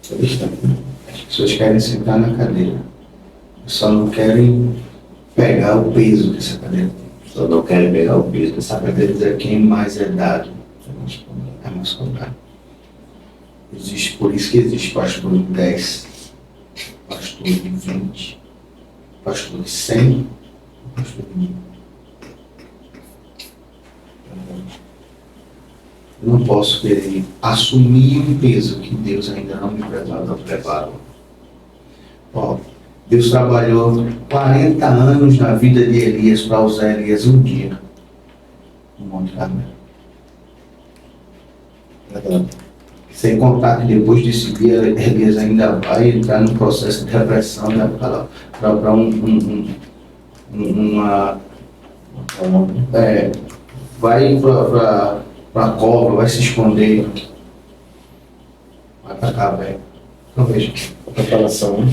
As pessoas querem sentar na cadeira. Só não querem pegar o peso dessa cadeira. só não querem pegar o peso dessa A cadeira diz quem mais é dado é mais cobrado. Existe, por isso que existe pastor de 10, pastor de 20, pastor de 100, pastor de 1000. Eu não posso querer assumir um peso que Deus ainda não me preparou. Ó, Deus trabalhou 40 anos na vida de Elias para usar Elias um dia no Monte Carmelo. Sem contar que depois desse dia Elias ainda vai entrar num processo de repressão, né, para vai para a cova, vai se esconder, vai atacar velho. Então veja, a preparação, né?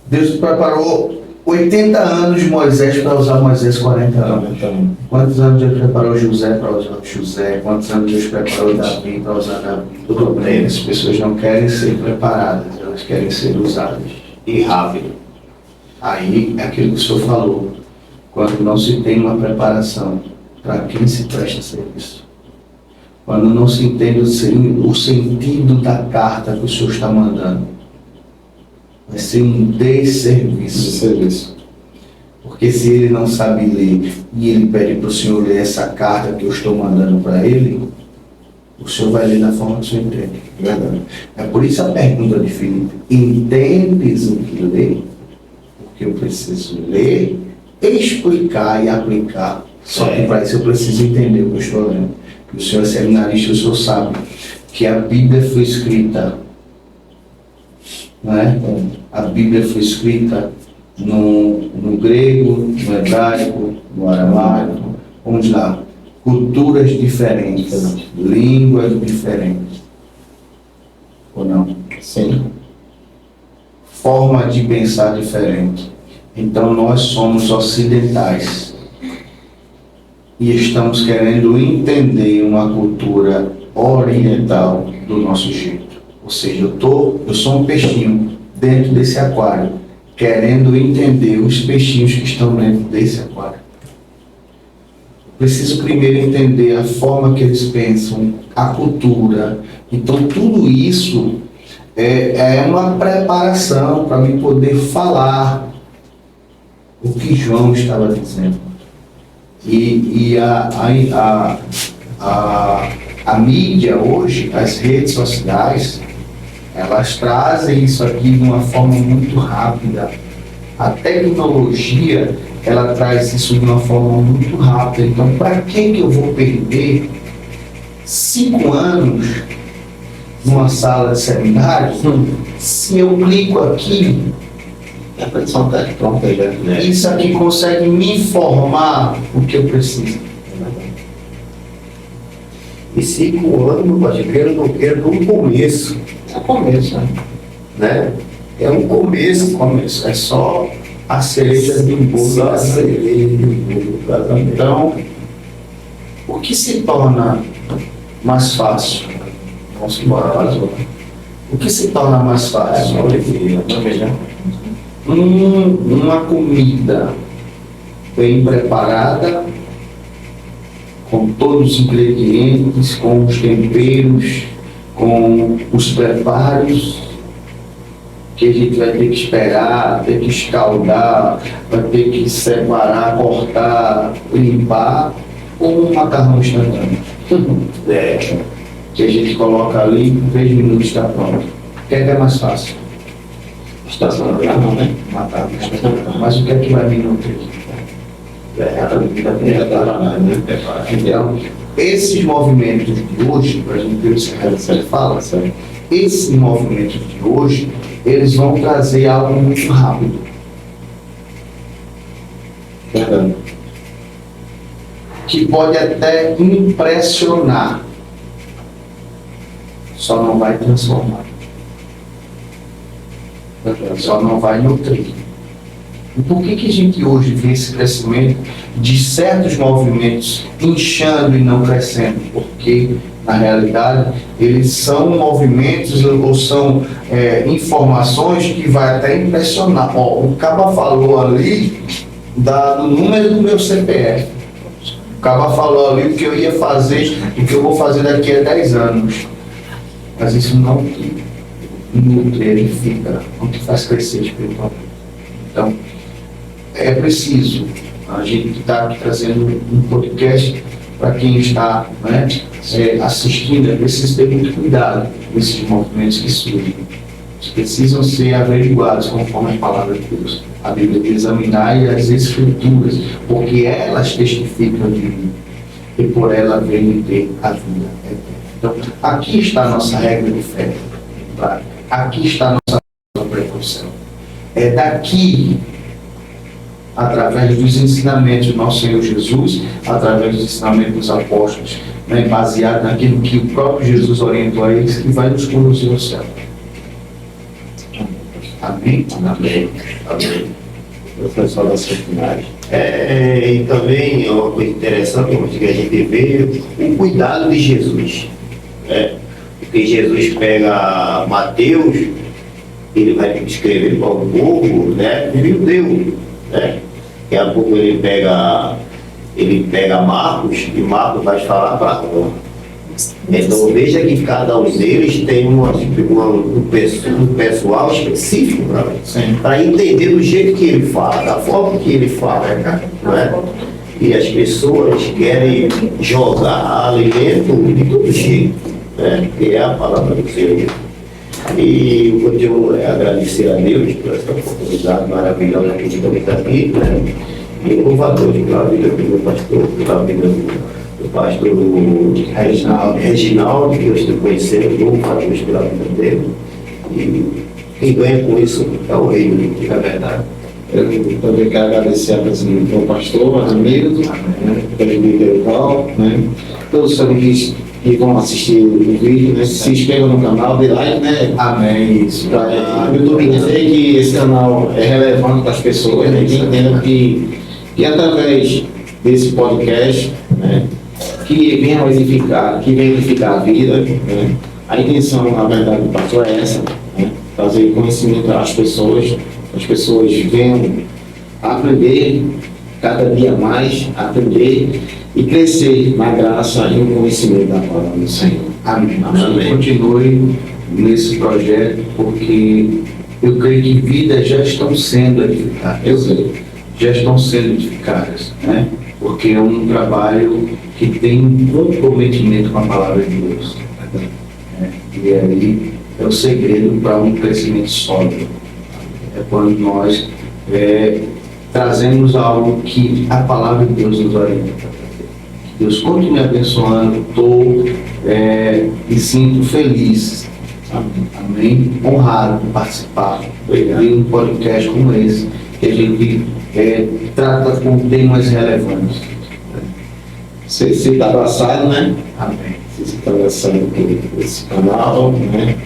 Deus preparou 80 anos de Moisés para usar Moisés 40 anos. Então, Quantos anos Deus preparou José para usar José? Quantos anos Deus preparou Davi para usar Davi? Tudo bem, as pessoas não querem ser preparadas, elas querem ser usadas. e rápido. Aí é aquilo que o senhor falou, quando não se tem uma preparação, para quem se presta serviço? Quando não se entende o sentido da carta que o senhor está mandando, vai ser um desserviço. serviço. Porque se ele não sabe ler e ele pede para o senhor ler essa carta que eu estou mandando para ele, o senhor vai ler da forma que o senhor entende. Verdade. É por isso a pergunta de Filipe: entendes o que lê? Porque eu preciso ler, explicar e aplicar. Só que para isso eu preciso entender o que eu estou lendo. O senhor é seminarista, o senhor sabe que a Bíblia foi escrita, né? A Bíblia foi escrita no grego, no hebraico, no aramaico, vamos lá, culturas diferentes, línguas diferentes, ou não? Sim. Forma de pensar diferente. Então nós somos ocidentais e estamos querendo entender uma cultura oriental do nosso jeito. Ou seja, eu sou um peixinho dentro desse aquário, querendo entender os peixinhos que estão dentro desse aquário. Preciso primeiro entender a forma que eles pensam, a cultura. Então tudo isso é uma preparação para me poder falar o que João estava dizendo. E a mídia hoje, as redes sociais, elas trazem isso aqui de uma forma muito rápida. A tecnologia, ela traz isso de uma forma muito rápida. Então, para que eu vou perder 5 anos numa sala de seminário se eu clico aqui A petição está pronta já. Né? Isso aqui consegue me informar o que eu preciso. E 5 anos, meu pastor, queira ou não queira, é um começo, É o começo, né? né? É um começo. Começo. É só a cereja do bolo. Só a cereja do bolo do casamento. Então, o que se torna mais fácil? Vamos embora. O que se torna mais fácil? Uma comida bem preparada, com todos os ingredientes, com os temperos, com os preparos, que a gente vai ter que esperar, ter que escaldar, vai ter que separar, cortar, limpar, ou um macarrão instantâneo. Que a gente coloca ali, em 3 minutos está pronto. O que é mais fácil? Estação do carro, né? Matar. Mas o que é que vai me nutrir? Então, esses movimentos de hoje, para a gente ver o que você fala, esses movimentos de hoje, eles vão trazer algo muito rápido. Verdade. Que pode até impressionar, só não vai transformar, só não vai nutrir. E por que a gente hoje vê esse crescimento de certos movimentos inchando e não crescendo? Porque, na realidade, eles são movimentos ou são informações que vai até impressionar. Ó, o Caba falou ali do número do meu CPF. O Caba falou ali o que eu ia fazer, o que eu vou fazer daqui a 10 anos. Mas isso não nutre, edifica, não te faz crescer espiritualmente. Então, é preciso, a gente está aqui trazendo um podcast para quem está assistindo, é preciso ter muito cuidado com esses movimentos que surgem. Eles precisam ser averiguados conforme a palavra de Deus. A Bíblia diz: examinar as Escrituras, porque elas testificam de mim, e por ela vem ter a vida eterna. Então, aqui está a nossa regra de fé, aqui está a nossa precaução. É daqui, através dos ensinamentos do nosso Senhor Jesus, através dos ensinamentos dos apóstolos, baseado naquilo que o próprio Jesus orientou a eles, que vai nos conduzir ao céu. Amém? Amém. Amém. Professor da Secundária. E também é uma coisa interessante que a gente vê o cuidado de Jesus. Porque Jesus pega Mateus, ele vai escrever para o povo, judeu. Daqui a pouco ele pega Marcos, e Marcos vai falar para nós. Então veja que cada um deles tem um pessoal específico para entender do jeito que ele fala, da forma que ele fala, não é? E as pessoas querem jogar alimento de todo jeito, que é a palavra do Senhor. E eu continuo a agradecer a Deus por essa oportunidade maravilhosa que estamos aqui, e louvo a Deus pela vida do meu pastor, pela vida do pastor Reginaldo, que eu estou conhecendo, louvo a Deus pela vida dele. E quem ganha com isso é o reino, é verdade. Eu também quero agradecer a presença do pastor, Hamilton, pelo líder Val, todos os amigos que vão assistir o vídeo, se inscrevam no canal, dê like, Amém. Isso. Para o YouTube entender que esse canal é relevante para as pessoas, que entendam que através desse podcast, que venha edificar a vida, a intenção, na verdade, do pastor é essa, trazer conhecimento às pessoas, as pessoas venham aprender cada dia mais, aprender e crescer na graça e no conhecimento da palavra do Senhor. Amém. Amém. Continue nesse projeto, porque eu creio que vidas já estão sendo edificadas. Eu sei. Já estão sendo edificadas, porque é um trabalho que tem um comprometimento com a palavra de Deus. E aí é o segredo para um crescimento sólido. É quando nós trazemos algo que a palavra de Deus nos orienta. Deus continue abençoando, estou e sinto feliz Amém. Honrado por participar Obrigado. de um podcast como esse, que a gente trata com temas relevantes. Você está abraçado, né? Amém. Você está abraçado por esse canal, né?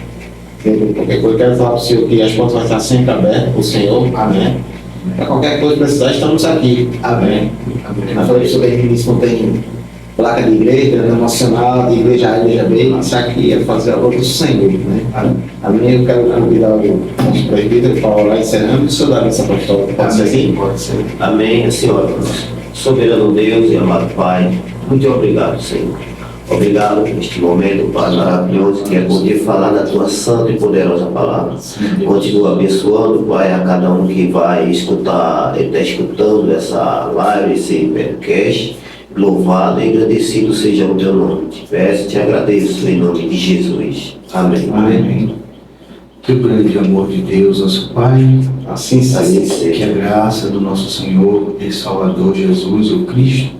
Qualquer coisa, eu quero falar para o senhor que as portas vão estar sempre abertas para o senhor, né? Para qualquer coisa que precisar, estamos aqui. Amém. Eu falei para o senhor que isso não tem placa de igreja, não nacional, de igreja A, igreja B, isso aqui é fazer a obra do Senhor, né? Amém. Eu quero convidar o nosso presbítero para orar encerrando, o senhor dá essa apostólica, pode ser assim? Pode ser. Amém, Senhor. Soberano Deus e amado Pai, muito obrigado, Senhor. Obrigado por este momento, Pai maravilhoso, que é poder falar da Tua santa e poderosa palavra. Continua abençoando, Pai, a cada um que vai escutar, está escutando essa live, esse podcast. Louvado e agradecido seja o Teu nome. Te peço e te agradeço em nome de Jesus. Amém. Amém. Que o grande amor de Deus, nosso Pai, Assim Assim seja. que a seja. graça do nosso Senhor e Salvador Jesus, o Cristo,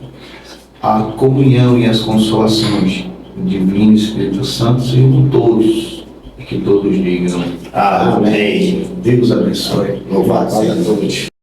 a comunhão e as consolações do Divino Espírito Santo sejam com todos, e que todos digam Amém. Deus abençoe. Louvado Glória seja. a todos.